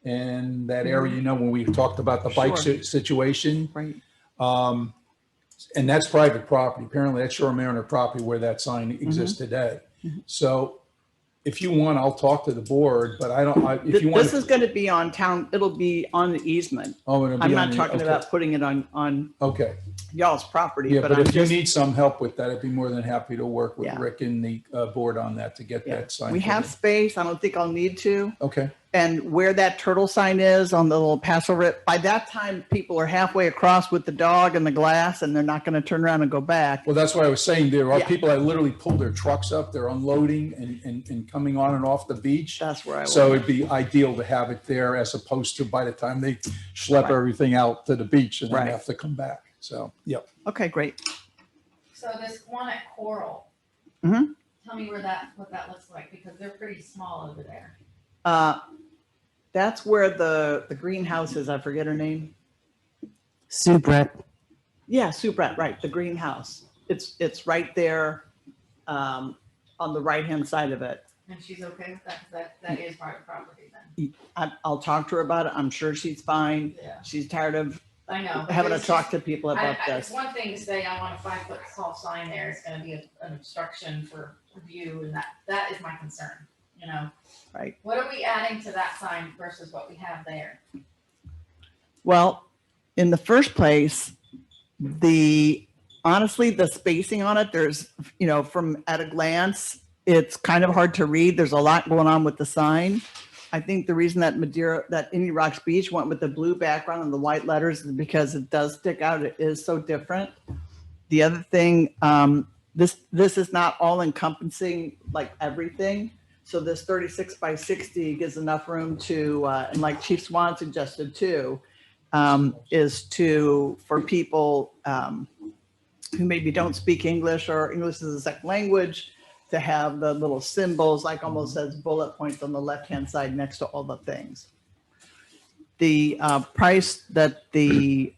in that area, you know, when we talked about the bike Sure. situation. Right. And that's private property. Apparently that's Shore Mariner property where that sign exists today. So if you want, I'll talk to the board, but if you want. This is going to be on town, it'll be on the easement. Oh, it'll be I'm on not the- talking okay. about putting it on Okay. y'all's property, Yeah, but but I'm if you just, need some help with that, I'd be more than happy to work with Yeah. Rick and the board on that to get Yeah. that sign. we have put space. I don't think I'll need to. in. Okay. And where that turtle sign is on the little Passover, by that time, people are halfway across with the dog and the glass, and they're not going to turn around and go back. Well, that's why I was saying there are Yeah. people that literally pull their trucks up, they're unloading and coming on and off the beach. That's where I So will. it'd be ideal to have it there as opposed to by the time they schlep Right. everything out to the beach and then Right. have to come back. So, yep. Okay, great. So this one at Coral. Mhm. Tell me what that looks like, because they're pretty small over there. That's where the greenhouse is. I forget her name. Sue Brett. Yeah, Sue Brett, right, the greenhouse. It's right there on the right-hand side of it. And she's okay with that, 'cause that is private property then. I'll talk to her about it. I'm sure she's fine. Yeah, She's tired of I know. having to It's talk just- to people about It's this. one thing to say, I want a 5-foot tall sign there, it's gonna be an obstruction for view, and that is my concern, you know? Right. What are we adding to that sign versus what we have there? Well, in the first place, honestly, the spacing on it, there's, from at a glance, it's kind of hard to read. There's a lot going on with the sign. I think the reason that Indian Rocks Beach went with the blue background and the white letters is because it does stick out. It is so different. The other thing, this is not all encompassing like everything. So this 36 by 60 gives enough room to, and like Chief Swan suggested too, for people who maybe don't speak English or English is a second language, to have the little symbols, like almost as bullet points on the left-hand side next to all the things. The price that the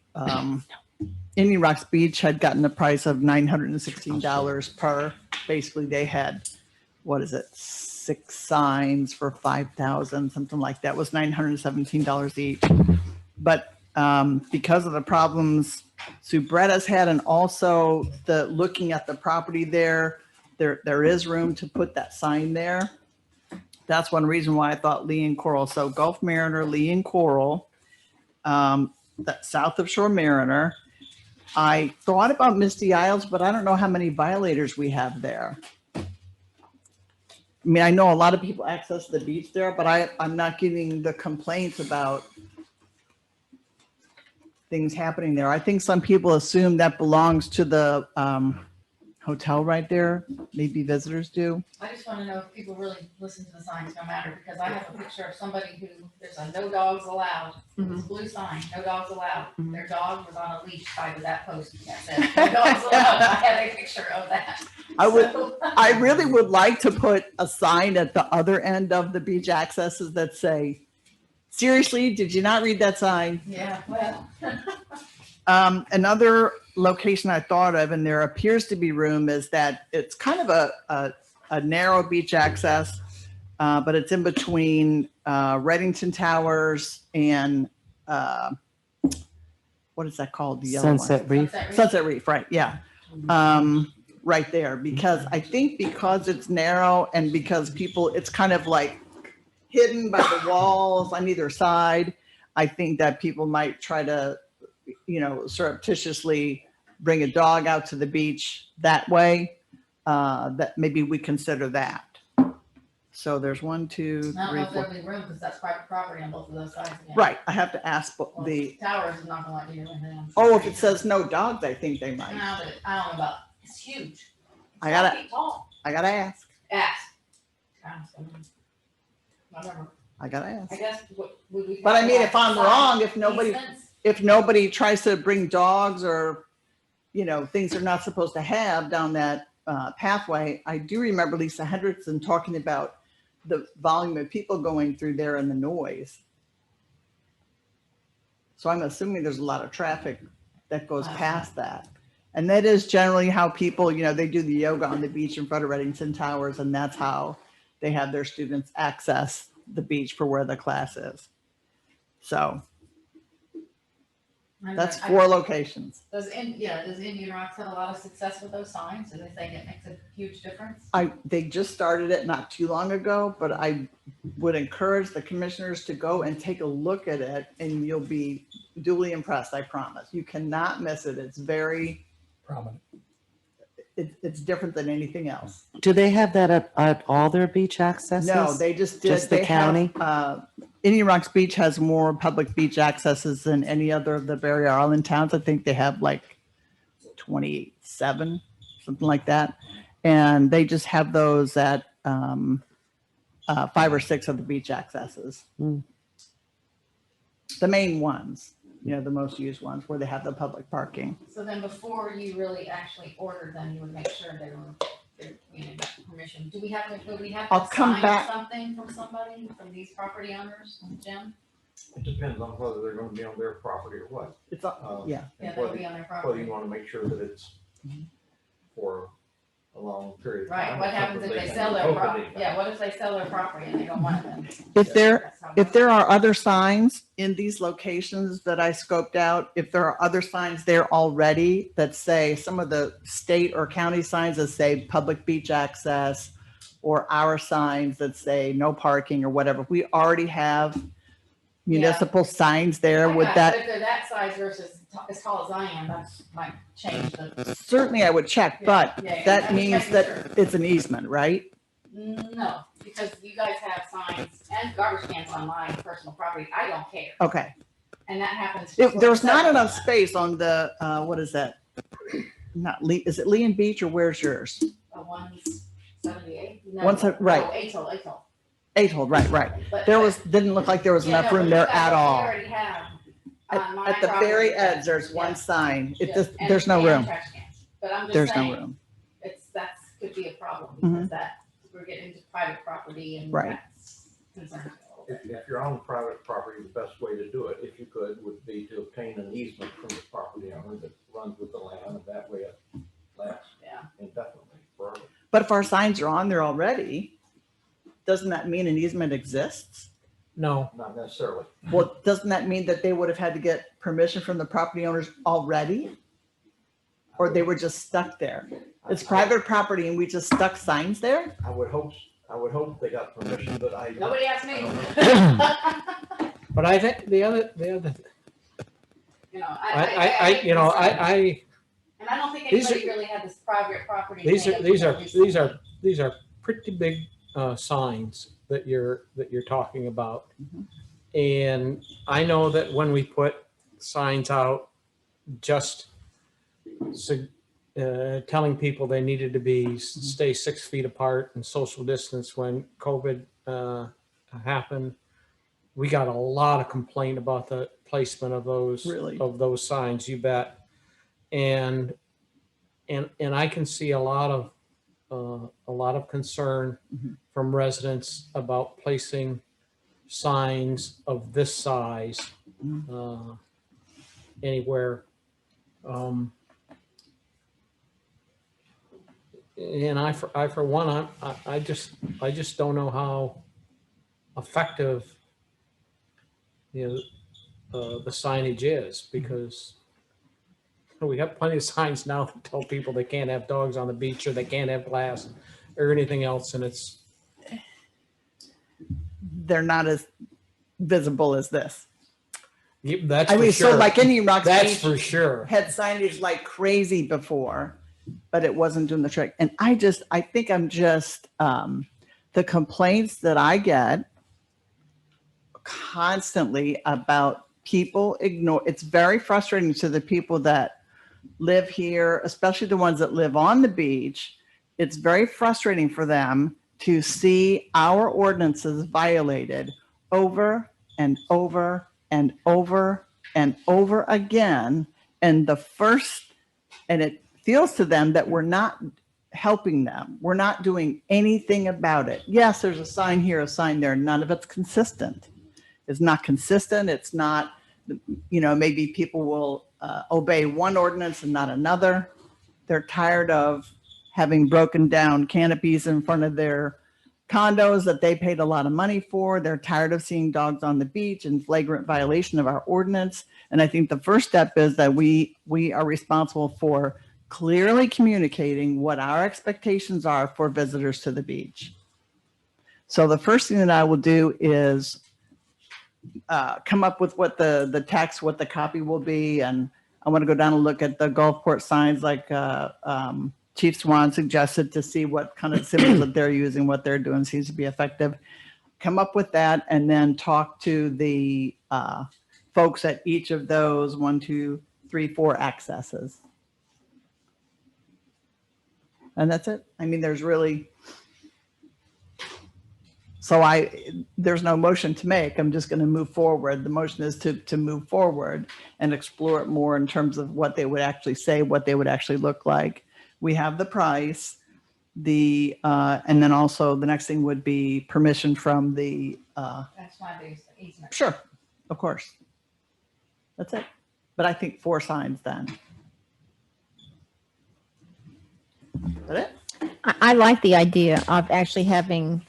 Indian Rocks Beach had gotten a price of $916 per. Basically, they had, 6 signs for $5,000, something like that. It was $917 each. But because of the problems Sue Brett has had, and also looking at the property there is room to put that sign there. That's one reason why I thought Lee and Coral. So Gulf Mariner, Lee and Coral, that south of Shore Mariner. I thought about Misty Isles, but I don't know how many violators we have there. I mean, I know a lot of people access the beach there, but I'm not getting the complaints about things happening there. I think some people assume that belongs to the hotel right there. Maybe visitors do. I just wanna know if people really listen to the signs no matter, because I have a picture of somebody who, there's a no dogs allowed, it's a blue sign, no dogs allowed. Mhm. Their dog was on a leash tied to that post that said, no dogs allowed. I have a picture of that. I really would like to put a sign at the other end of the beach accesses that say, seriously, did you not read that sign? Yeah, well. Another location I thought of, and there appears to be room, is that it's kind of a narrow beach access, but it's in between Redington Towers and what is that called? The yellow one. Sunset Reef. Sunset Reef, right, yeah. Right there, because I think because it's narrow and because it's kind of like hidden by the walls on either side, I think that people might try to, surreptitiously bring a dog out to the beach that way. That maybe we consider that. So there's 1, 2, I don't 3, know if 4. there'll be room, because that's private property on both of those sides again. Right, I have to ask Well, the, Towers is not gonna let you do anything. I'm oh, sure. if it says no dogs, I think they No, might. but I don't know about, it's huge. It's I gotta- 5 feet tall. I gotta ask. Ask. Whatever. I gotta ask. I guess what we. But I mean, if I'm wrong, Easements. if nobody tries to bring dogs or, things they're not supposed to have down that pathway, I do remember Lisa Hendrickson talking about the volume of people going through there and the noise. So I'm assuming there's a lot of traffic that goes past that. And that is generally how people, they do the yoga on the beach in front of Redington Towers, and that's how they have their students access the beach for where the class is. So that's 4 locations. Does Indian Rocks have a lot of success with those signs? Do they think it makes a huge difference? They just started it not too long ago, but I would encourage the commissioners to go and take a look at it, and you'll be duly impressed, I promise. You cannot miss it. It's very Prominent. it's different than anything else. Do they have that at all their beach accesses? No, they just did. Just the they county? Have, Indian Rocks Beach has more public beach accesses than any other of the Barrier Island towns. I think they have like 27, something like that. And they just have those at 5 or 6 of the beach accesses. Hmm. The main ones, the most used ones where they have the public parking. So then before you really actually ordered them, you would make sure they got permission. Do we have I'll to come sign back. something from somebody, from these property owners, Jim? It depends on whether they're going to be on their property or what. It's yeah. Yeah, And they'll whether, be on their whether property. you want to make sure that it's for a long period of time. Right, what or happens if something they can sell their hope that property? they- Yeah, what if they sell their property and they don't want it then? If there are other signs in these locations that I scoped out, if there are other signs there already that say some of the state or county signs that say public beach access, or our signs that say no parking or whatever, we already have municipal signs there with If that. they're that size versus as tall as I am, that might change the. Certainly I would check, but Yeah, that I'm means making that sure. it's an easement, right? No, because you guys have signs and garbage cans on my personal property. I don't care. Okay. And that happens. There's not enough space on the, what is that? Not Lee, is it Lee and Beach or where's yours? 178? No, Right. No, Atoll. Eighthold, right. But- There didn't look like there was Yeah, enough no, room but there you guys- at you all. already have on my At the property, very edge, there's yeah, one sign. yeah, and- There's no and room. trash cans. But I'm just There's no saying, room. that's could be a problem Mhm. because we're getting into private property and Right. that's concerning. If you're on private property, the best way to do it, if you could, would be to obtain an easement from the property owner that runs with the land, and that way it lasts Yeah. indefinitely forever. But if our signs are on there already, doesn't that mean an easement exists? No, Not necessarily. Well, doesn't that mean that they would have had to get permission from the property owners already? Or they were just stuck there? It's private property and we just stuck signs there? I would hope they got permission, but I. Nobody asked me. but I think the other, You know, I, and I don't think these anybody really had this private property. these thing are, up these before are, we these started. are, these are pretty big signs that you're talking about. And I know that when we put signs out, just telling people they needed to be, stay 6 feet apart and social distance when COVID happened, we got a lot of complaint about the placement of those, Really? of those signs, you bet. And I can see a lot of concern Mhm. from residents about placing signs of this size anywhere. And I for one, I just don't know how effective the signage is, because we have plenty of signs now that tell people they can't have dogs on the beach or they can't have glass or anything else, and it's. They're not as visible as this. Yeah, that's I for mean, sure. so like Indian Rocks That's Beach for sure. had signage like crazy before, but it wasn't doing the trick. And I think I'm just, the complaints that I get constantly about people ignore, it's very frustrating to the people that live here, especially the ones that live on the beach. It's very frustrating for them to see our ordinances violated over and over and over and over again. And it feels to them that we're not helping them. We're not doing anything about it. Yes, there's a sign here, a sign there. None of it's consistent. It's not consistent. It's not maybe people will obey one ordinance and not another. They're tired of having broken down canopies in front of their condos that they paid a lot of money for. They're tired of seeing dogs on the beach in flagrant violation of our ordinance. And I think the first step is that we are responsible for clearly communicating what our expectations are for visitors to the beach. So the first thing that I will do is come up with what the text, what the copy will be. And I want to go down and look at the Gulfport signs like Chief Swan suggested, to see what kind of symbols that they're using, what they're doing seems to be effective. Come up with that and then talk to the folks at each of those 1, 2, 3, 4 accesses. And that's it. I mean, there's really, there's no motion to make. I'm just going to move forward. The motion is to move forward and explore it more in terms of what they would actually say, what they would actually look like. We have the price, and then also the next thing would be permission from the. That's why there's the easement. Sure, of course. That's it. But I think 4 signs then. Is that it? I like the idea of actually having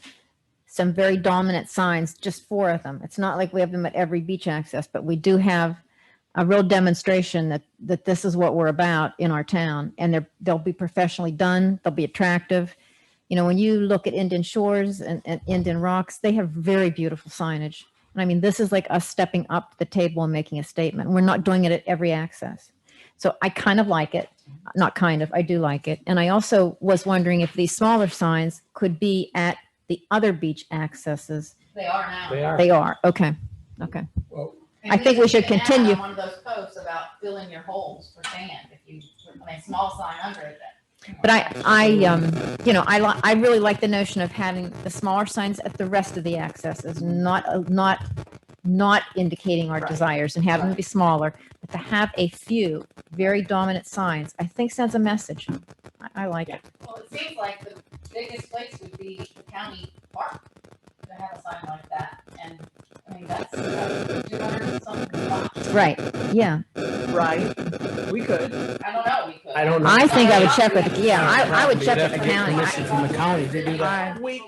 some very dominant signs, just 4 of them. It's not like we have them at every beach access, but we do have a real demonstration that this is what we're about in our town, and they'll be professionally done. They'll be attractive. When you look at Indian Shores and Indian Rocks, they have very beautiful signage. And I mean, this is like us stepping up to the table and making a statement. We're not doing it at every access. So I kind of like it. Not kind of, I do like it. And I also was wondering if these smaller signs could be at the other beach accesses. They are now. They are. They are. Okay. Okay. Well, And I think we should can add continue. on one of those posts about filling your holes for sand. If you put a small sign under it. But I really like the notion of having the smaller signs at the rest of the accesses, not indicating our Right. desires, and having them be smaller, but to have a few very dominant signs, I think sends a message. I like it. Well, it seems like the biggest place would be the county park to have a sign like that. And I mean, that's 200 and something blocks. Right. Yeah. Right. We could. I don't know, we could. I don't know. I think I would check with, I would check with the You'd have to get county. permission from the county to do that. We Yeah.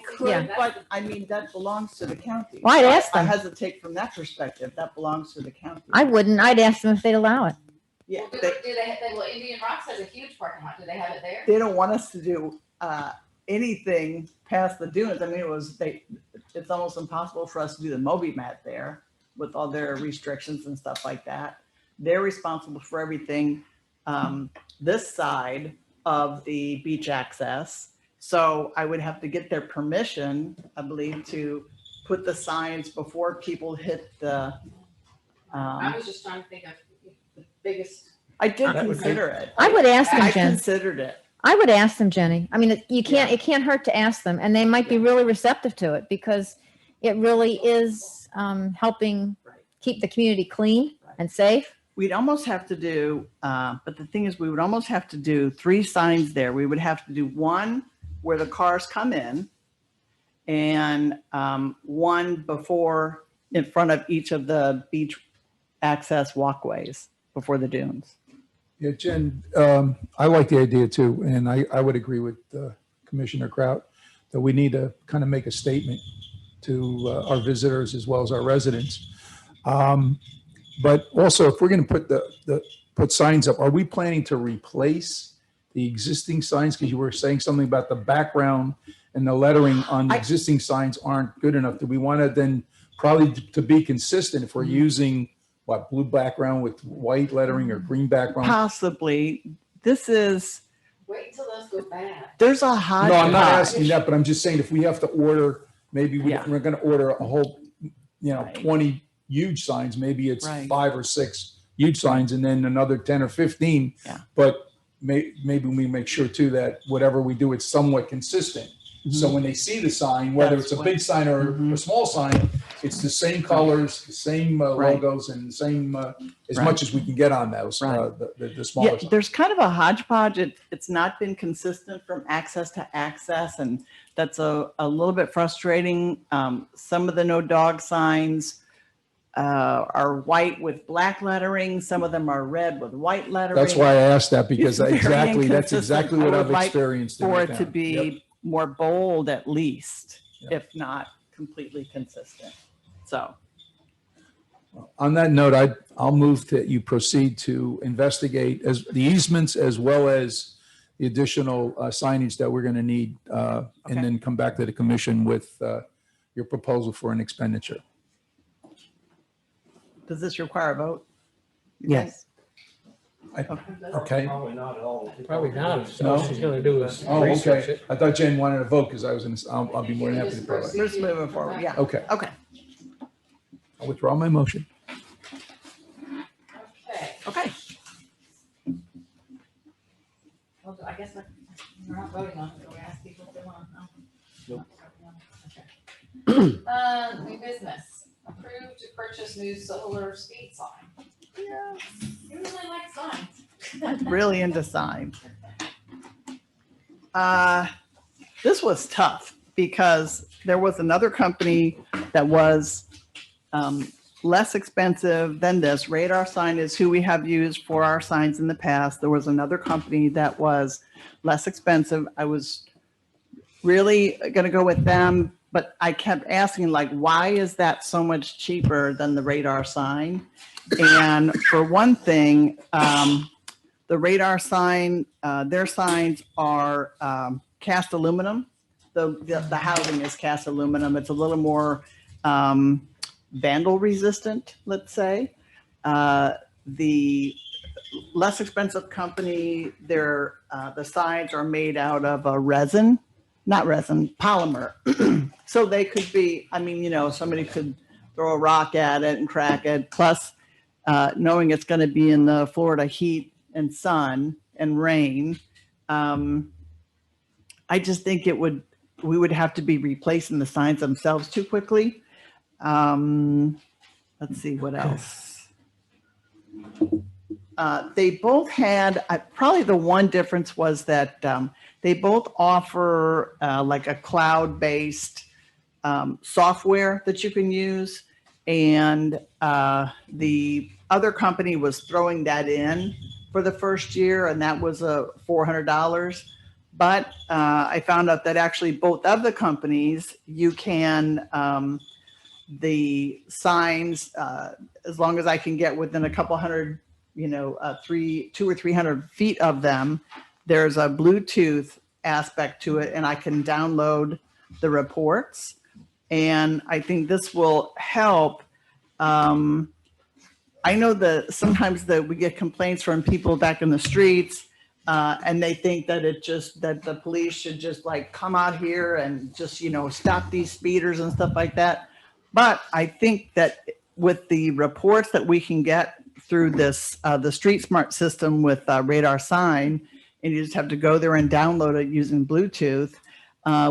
could, but I mean, that belongs to the county. Well, I'd ask I them. hesitate from that perspective. That belongs to the county. I wouldn't. I'd ask them if they'd allow it. Yeah, Well, well, Indian Rocks has a huge parking lot. Do they have it there? they don't want us to do anything past the dunes. I mean, it's almost impossible for us to do the Moby Mat there with all their restrictions and stuff like that. They're responsible for everything this side of the beach access. So I would have to get their permission, I believe, to put the signs before people hit the. I was just trying to think of the biggest. I did That would be- consider it. I would ask them, I Jen. considered it. I would ask them, Jenny. I mean, it can't hurt to ask them, and they might be really receptive to it, because it really is helping keep the community clean and safe. We'd almost have to do, but the thing is, we would almost have to do 3 signs there. We would have to do one where the cars come in, and one before in front of each of the beach access walkways before the dunes. Yeah, Jen, I like the idea too, and I would agree with Commissioner Kraut that we need to kind of make a statement to our visitors as well as our residents. But also, if we're going to put signs up, are we planning to replace the existing signs? Because you were saying something about the background and the lettering on the existing signs aren't good enough. Do we want to then probably to be consistent if we're using blue background with white lettering or green background? Possibly. This is, Wait until those go bad. there's a hodgepodge. No, I'm not asking that, but I'm just saying if we have to order, maybe Yeah. we're going to order a whole, Right. 20 huge signs. Maybe it's Right. 5 or 6 huge signs and then another 10 or 15. Yeah. But maybe we make sure too that whatever we do, it's somewhat consistent. So when they see the sign, whether That's it's a big sign or a small sign, it's the same colors, the same Right. logos, and the same as Right. much as we can get on those Right. the smaller Yeah, signs. there's kind of a hodgepodge. It's not been consistent from access to access, and that's a little bit frustrating. Some of the no dog signs are white with black lettering. Some of them are red with white lettering. That's why I asked that, because It's very that's inconsistent. exactly what I I've would like experienced in For my it to town. be Yep. more bold at least, Yep. if not completely consistent. So, On that note, I'll move that you proceed to investigate as the easements as well as the additional signage that we're going to need, Okay. and then come back to the commission with your proposal for an expenditure. does this require a vote? Yes. Okay. Probably not at all. Probably not. No? All she's gonna do is Oh, research okay. it. I thought Jen wanted to vote because I was in, I'll be more than happy to provide. We're just moving forward, yeah. Okay, Okay, I'll withdraw my motion. Okay, okay. well, I guess we're not voting on it, so we ask people if they want to know. Nope. New business, approved to purchase new solar speed sign. Yeah. You really like signs. Really into signs. This was tough because there was another company that was less expensive than this. Radar Sign is who we have used for our signs in the past. There was another company that was less expensive. I was really going to go with them, but I kept asking, like, why is that so much cheaper than the Radar Sign? And for one thing, the Radar Sign, their signs are cast aluminum. The housing is cast aluminum. It's a little more vandal resistant, let's say. The less expensive company, the signs are made out of a polymer. So they could be, I mean, you know, somebody could throw a rock at it and crack it. Plus, knowing it's going to be in the Florida heat and sun and rain, I just think we would have to be replacing the signs themselves too quickly. Let's see what else. They both had, probably the one difference was that they both offer like a cloud-based software that you can use. And the other company was throwing that in for the first year, and that was $400. But I found out that actually both of the companies, you can, the signs, as long as I can get within a couple hundred, 200 or 300 feet of them, there's a Bluetooth aspect to it, and I can download the reports. And I think this will help. I know that sometimes we get complaints from people back in the streets, and they think that that the police should just like come out here and just, stop these speeders and stuff like that. But I think that with the reports that we can get through this, the Street Smart system with Radar Sign, and you just have to go there and download it using Bluetooth,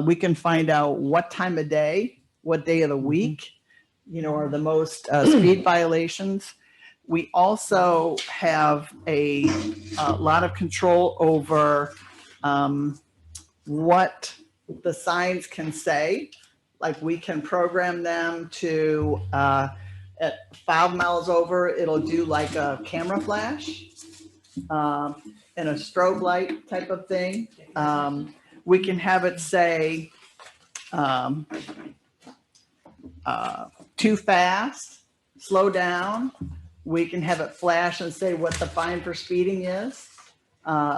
we can find out what time of day, what day of the week, are the most speed violations. We also have a lot of control over what the signs can say. Like we can program them to, at 5 miles over, it'll do like a camera flash and a strobe light type of thing. We can have it say too fast, slow down. We can have it flash and say what the fine for speeding is.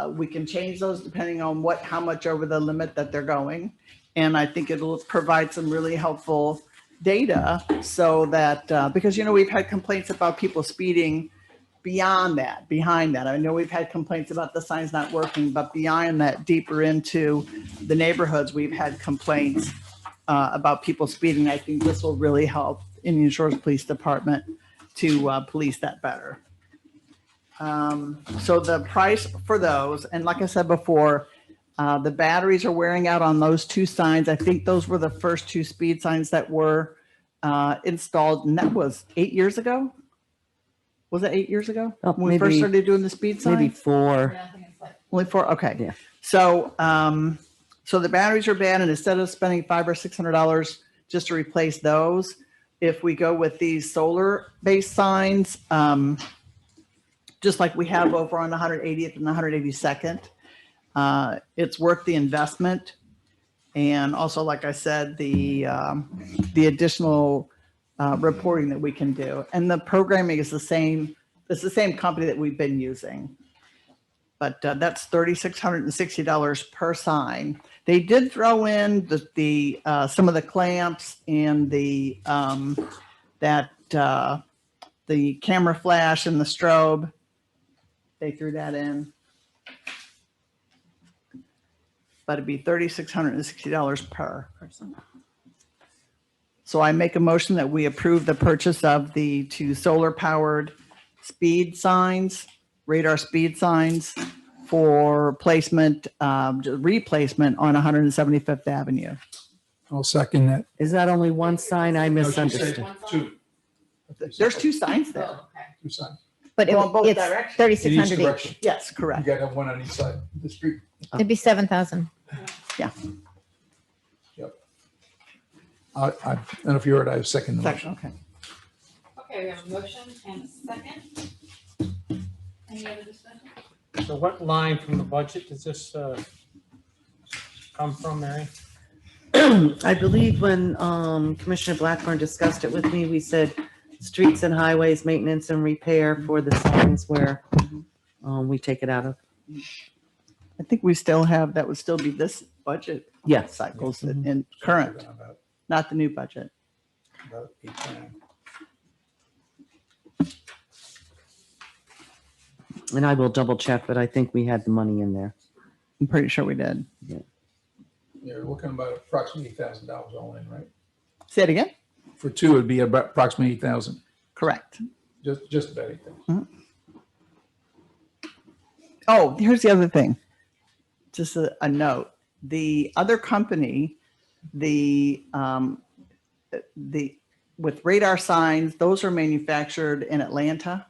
We can change those depending on how much over the limit that they're going. And I think it'll provide some really helpful data so that, because, we've had complaints about people speeding behind that. I know we've had complaints about the signs not working, but beyond that, deeper into the neighborhoods, we've had complaints about people speeding. I think this will really help Indian Shores Police Department to police that better. So the price for those, and like I said before, the batteries are wearing out on those two signs. I think those were the first two speed signs that were installed, and that was 8 years ago. Was it 8 years ago when we first started doing the speed signs? Maybe 4. Yeah, I think it's like, Only 4. Okay. Yeah. So, so the batteries are bad, and instead of spending $500 or $600 just to replace those, if we go with these solar-based signs, just like we have over on 180th and 182nd, it's worth the investment. And also, like I said, the additional reporting that we can do. And the programming is the same. It's the same company that we've been using. But that's $3,660 per sign. They did throw in the some of the clamps and the camera flash and the strobe. They threw that in. But it'd be $3,660 per person. So I make a motion that we approve the purchase of the 2 solar-powered speed signs, radar speed signs for placement, replacement on 175th Avenue. I'll second that. Is that only one sign? I No, she said misunderstood. two. There's 2 signs there. Oh, okay. Two signs. But Well, both it's directions. In each 3,600 each. direction. Yes, You correct. gotta have one on each side of the street. It'd be 7,000. I don't know if you heard, I second the motion. Okay. Okay, we have a motion and a second. Any other discussion? So what line from the budget does this come from, Mary? I believe when Commissioner Blackburn discussed it with me, we said streets and highways, maintenance and repair for the signs where we take it out of. I think we still have, that would still be this budget Yes. cycles in current, not the new budget. About 8 grand. And I will double check, but I think we had the money in there. I'm pretty sure we did. Yeah, we're looking about approximately $8,000 all in, right? Say it again? For 2, it'd be about approximately 8,000, Correct. just about 8,000. Oh, here's the other thing. Just a note. The other company, with radar signs, those are manufactured in Atlanta.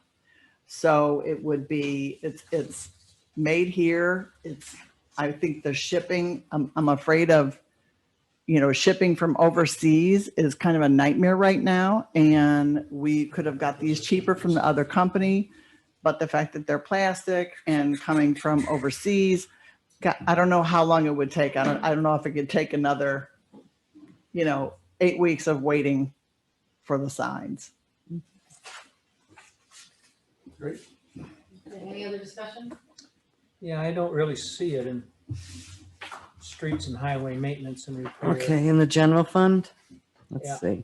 So it would be, it's made here. I think the shipping, I'm afraid of, shipping from overseas is kind of a nightmare right now. And we could have got these cheaper from the other company, but the fact that they're plastic and coming from overseas, I don't know how long it would take. I don't know if it could take another, 8 weeks of waiting for the signs. Great. Okay, any other discussion? Yeah, I don't really see it in streets and highway maintenance and repair. Okay, in the general fund? Yeah. Let's see.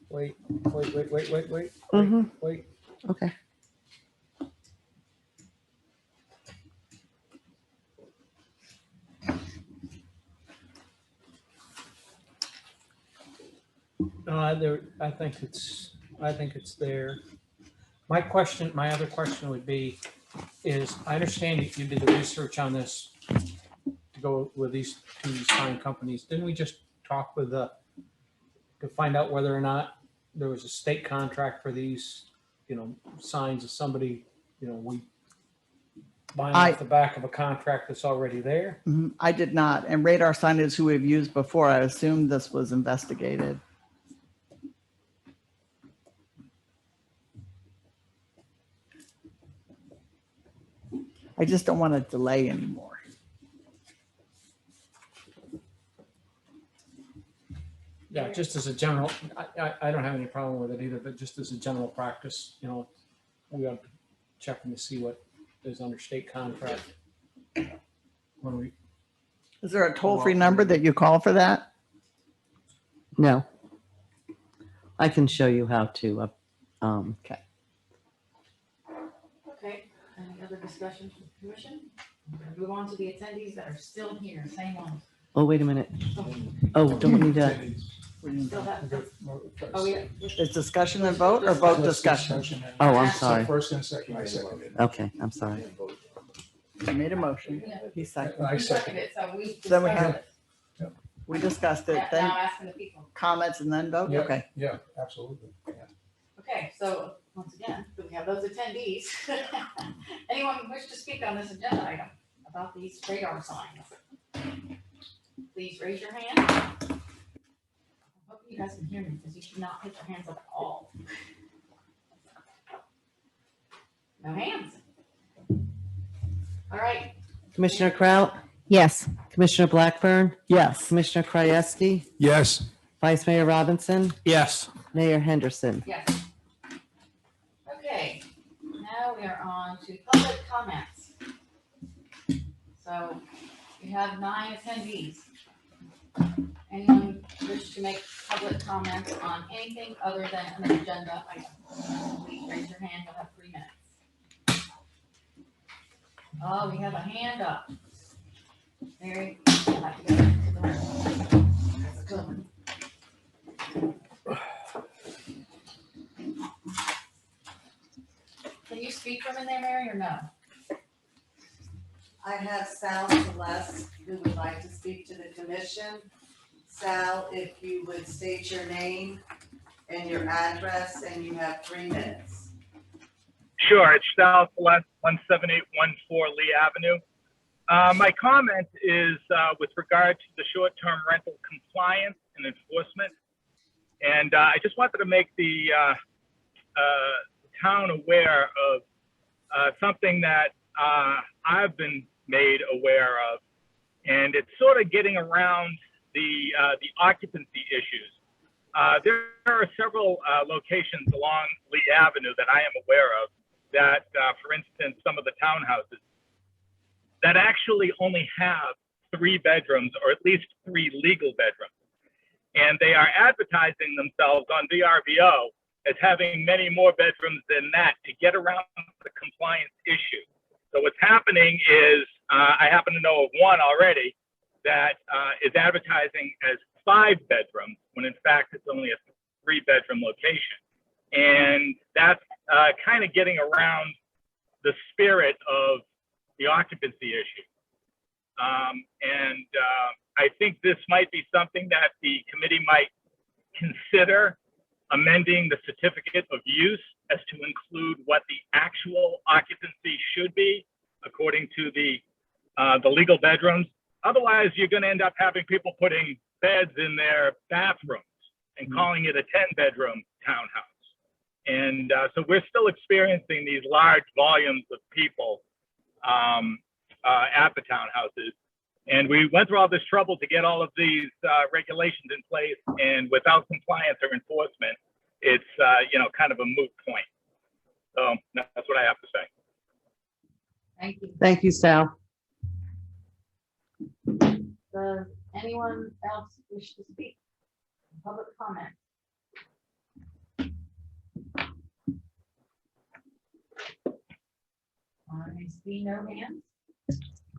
Wait. Mhm. Wait. Okay. I think it's there. My other question would be, is I understand you did the research on this to go with these 2 sign companies. Didn't we just talk with to find out whether or not there was a state contract for these, signs of somebody, we buying off the back of a contract that's already there? I did not. And radar signage, who we've used before, I assumed this was investigated. I just don't want to delay anymore. Yeah, just as a general, I don't have any problem with it either, but just as a general practice, we ought to check to see what is under state contract. When we, Is there a toll-free number that you call for that? No. I can show you how to. Okay, any other discussion from the commission? Move on to the attendees that are still here, same ones. Oh, wait a minute. Oh, don't we need to? Still have, oh, yeah. Is discussion and vote or vote discussion? Oh, I'm sorry. First and second, I seconded. Okay, I'm sorry. I made a motion. He seconded. I second. it, so we Then we discussed have- it. We discussed it. Yeah, Then now I'm asking the people. comments and then vote? Yeah. Okay. Yeah, absolutely. Yeah. Okay, so once again, we have those attendees. Anyone who wish to speak on this agenda item about these radar signs? Please please raise your hand. I hope you guys can hear me because you should not put your hands up at all. No hands. All right. Commissioner Kraut, Yes. Commissioner Blackburn, Yes. Commissioner Krajewski, Yes. Vice Mayor Robinson, Yes. Mayor Henderson. Yes. Okay, now we are on to public comments. So we have 9 attendees. Anyone wish to make public comments on anything other than an agenda item? Please raise your hand, you'll have 3 minutes. Oh, we have a hand up. Mary, you'll have to go to the room. That's a good one. Can you speak from in there, Mary, or no? I have Sal Celeste who would like to speak to the commission. Sal, if you would state your name and your address, and you have 3 minutes. Sure, it's Sal Celeste, 17814 Lee Avenue. My comment is with regard to the short-term rental compliance and enforcement. And I just wanted to make the town aware of something that I've been made aware of, and it's sort of getting around the occupancy issues. There are several locations along Lee Avenue that I am aware of that, for instance, some of the townhouses that actually only have 3 bedrooms, or at least 3 legal bedrooms. And they are advertising themselves on VRBO as having many more bedrooms than that to get around the compliance issue. So what's happening is, I happen to know of one already that is advertising as 5 bedrooms, when in fact it's only a 3-bedroom location. And that's kind of getting around the spirit of the occupancy issue. I think this might be something that the committee might consider amending the certificate of use as to include what the actual occupancy should be according to the legal bedrooms. Otherwise, you're going to end up having people putting beds in their bathrooms and calling it a 10-bedroom townhouse. And so we're still experiencing these large volumes of people at the townhouses. And we went through all this trouble to get all of these regulations in place, and without compliance or enforcement, it's kind of a moot point. So that's what I have to say. Thank you. Thank you, Sal. Does anyone else wish to speak? Public comment? I see no hands.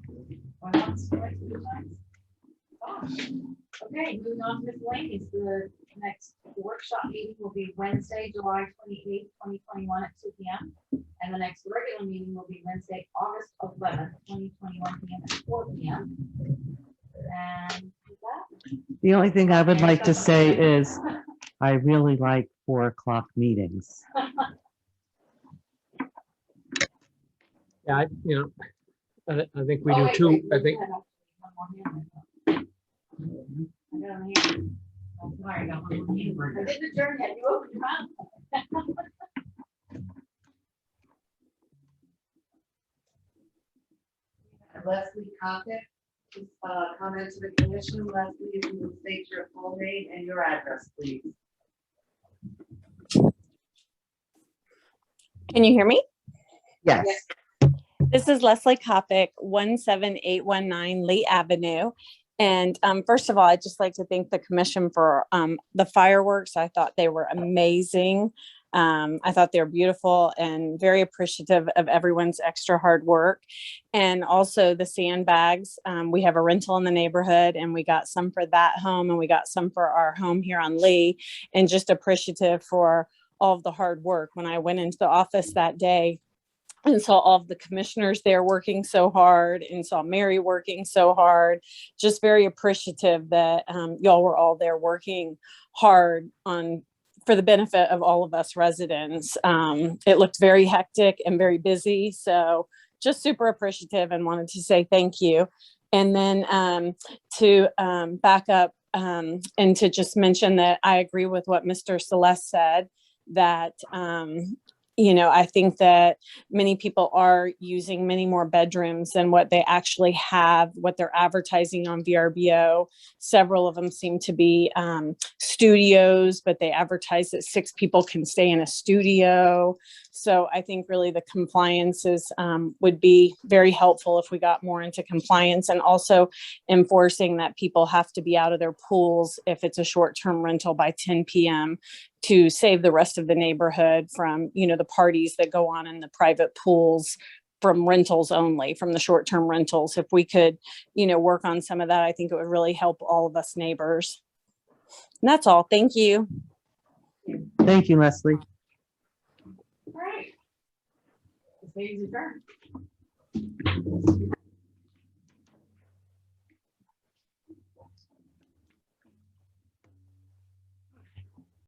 Going once, twice, 3 times. Okay, moving on to miscellaneous. The next workshop meeting will be Wednesday, July 28th, 2021 at 2 p.m. And the next regular meeting will be Wednesday, August 11th, 2021 p.m. at 4 p.m. And with that, The only thing I would like to say is I really like 4 o'clock meetings. Yeah, I think we Oh, do wait, too. wait, I we think, had actually one more hand. I got on the hand. Oh, sorry, I got one more hand. I didn't adjourn yet. You opened your mouth. Leslie Cockett, comment to the commission. Leslie, if you would state your full name and your address, please. Can you hear me? Yes. This is Leslie Kopic, 17819 Lee Avenue. And first of all, I'd just like to thank the commission for the fireworks. I thought they were amazing. I thought they were beautiful and very appreciative of everyone's extra hard work. And also the sandbags. We have a rental in the neighborhood, and we got some for that home, and we got some for our home here on Lee, and just appreciative for all of the hard work. When I went into the office that day and saw all of the commissioners there working so hard, and saw Mary working so hard, just very appreciative that y'all were all there working hard for the benefit of all of us residents. It looked very hectic and very busy. So just super appreciative, and wanted to say thank you. And then to back up and to just mention that I agree with what Mr. Celeste said, that I think that many people are using many more bedrooms than what they actually have, what they're advertising on VRBO. Several of them seem to be studios, but they advertise that 6 people can stay in a studio. So I think really the compliances would be very helpful if we got more into compliance, and also enforcing that people have to be out of their pools if it's a short-term rental by 10 p.m. to save the rest of the neighborhood from, the parties that go on in the private pools from rentals only, from the short-term rentals. If we could, work on some of that, I think it would really help all of us neighbors. And that's all. Thank you. Thank you, Leslie. All right. This meeting's adjourned.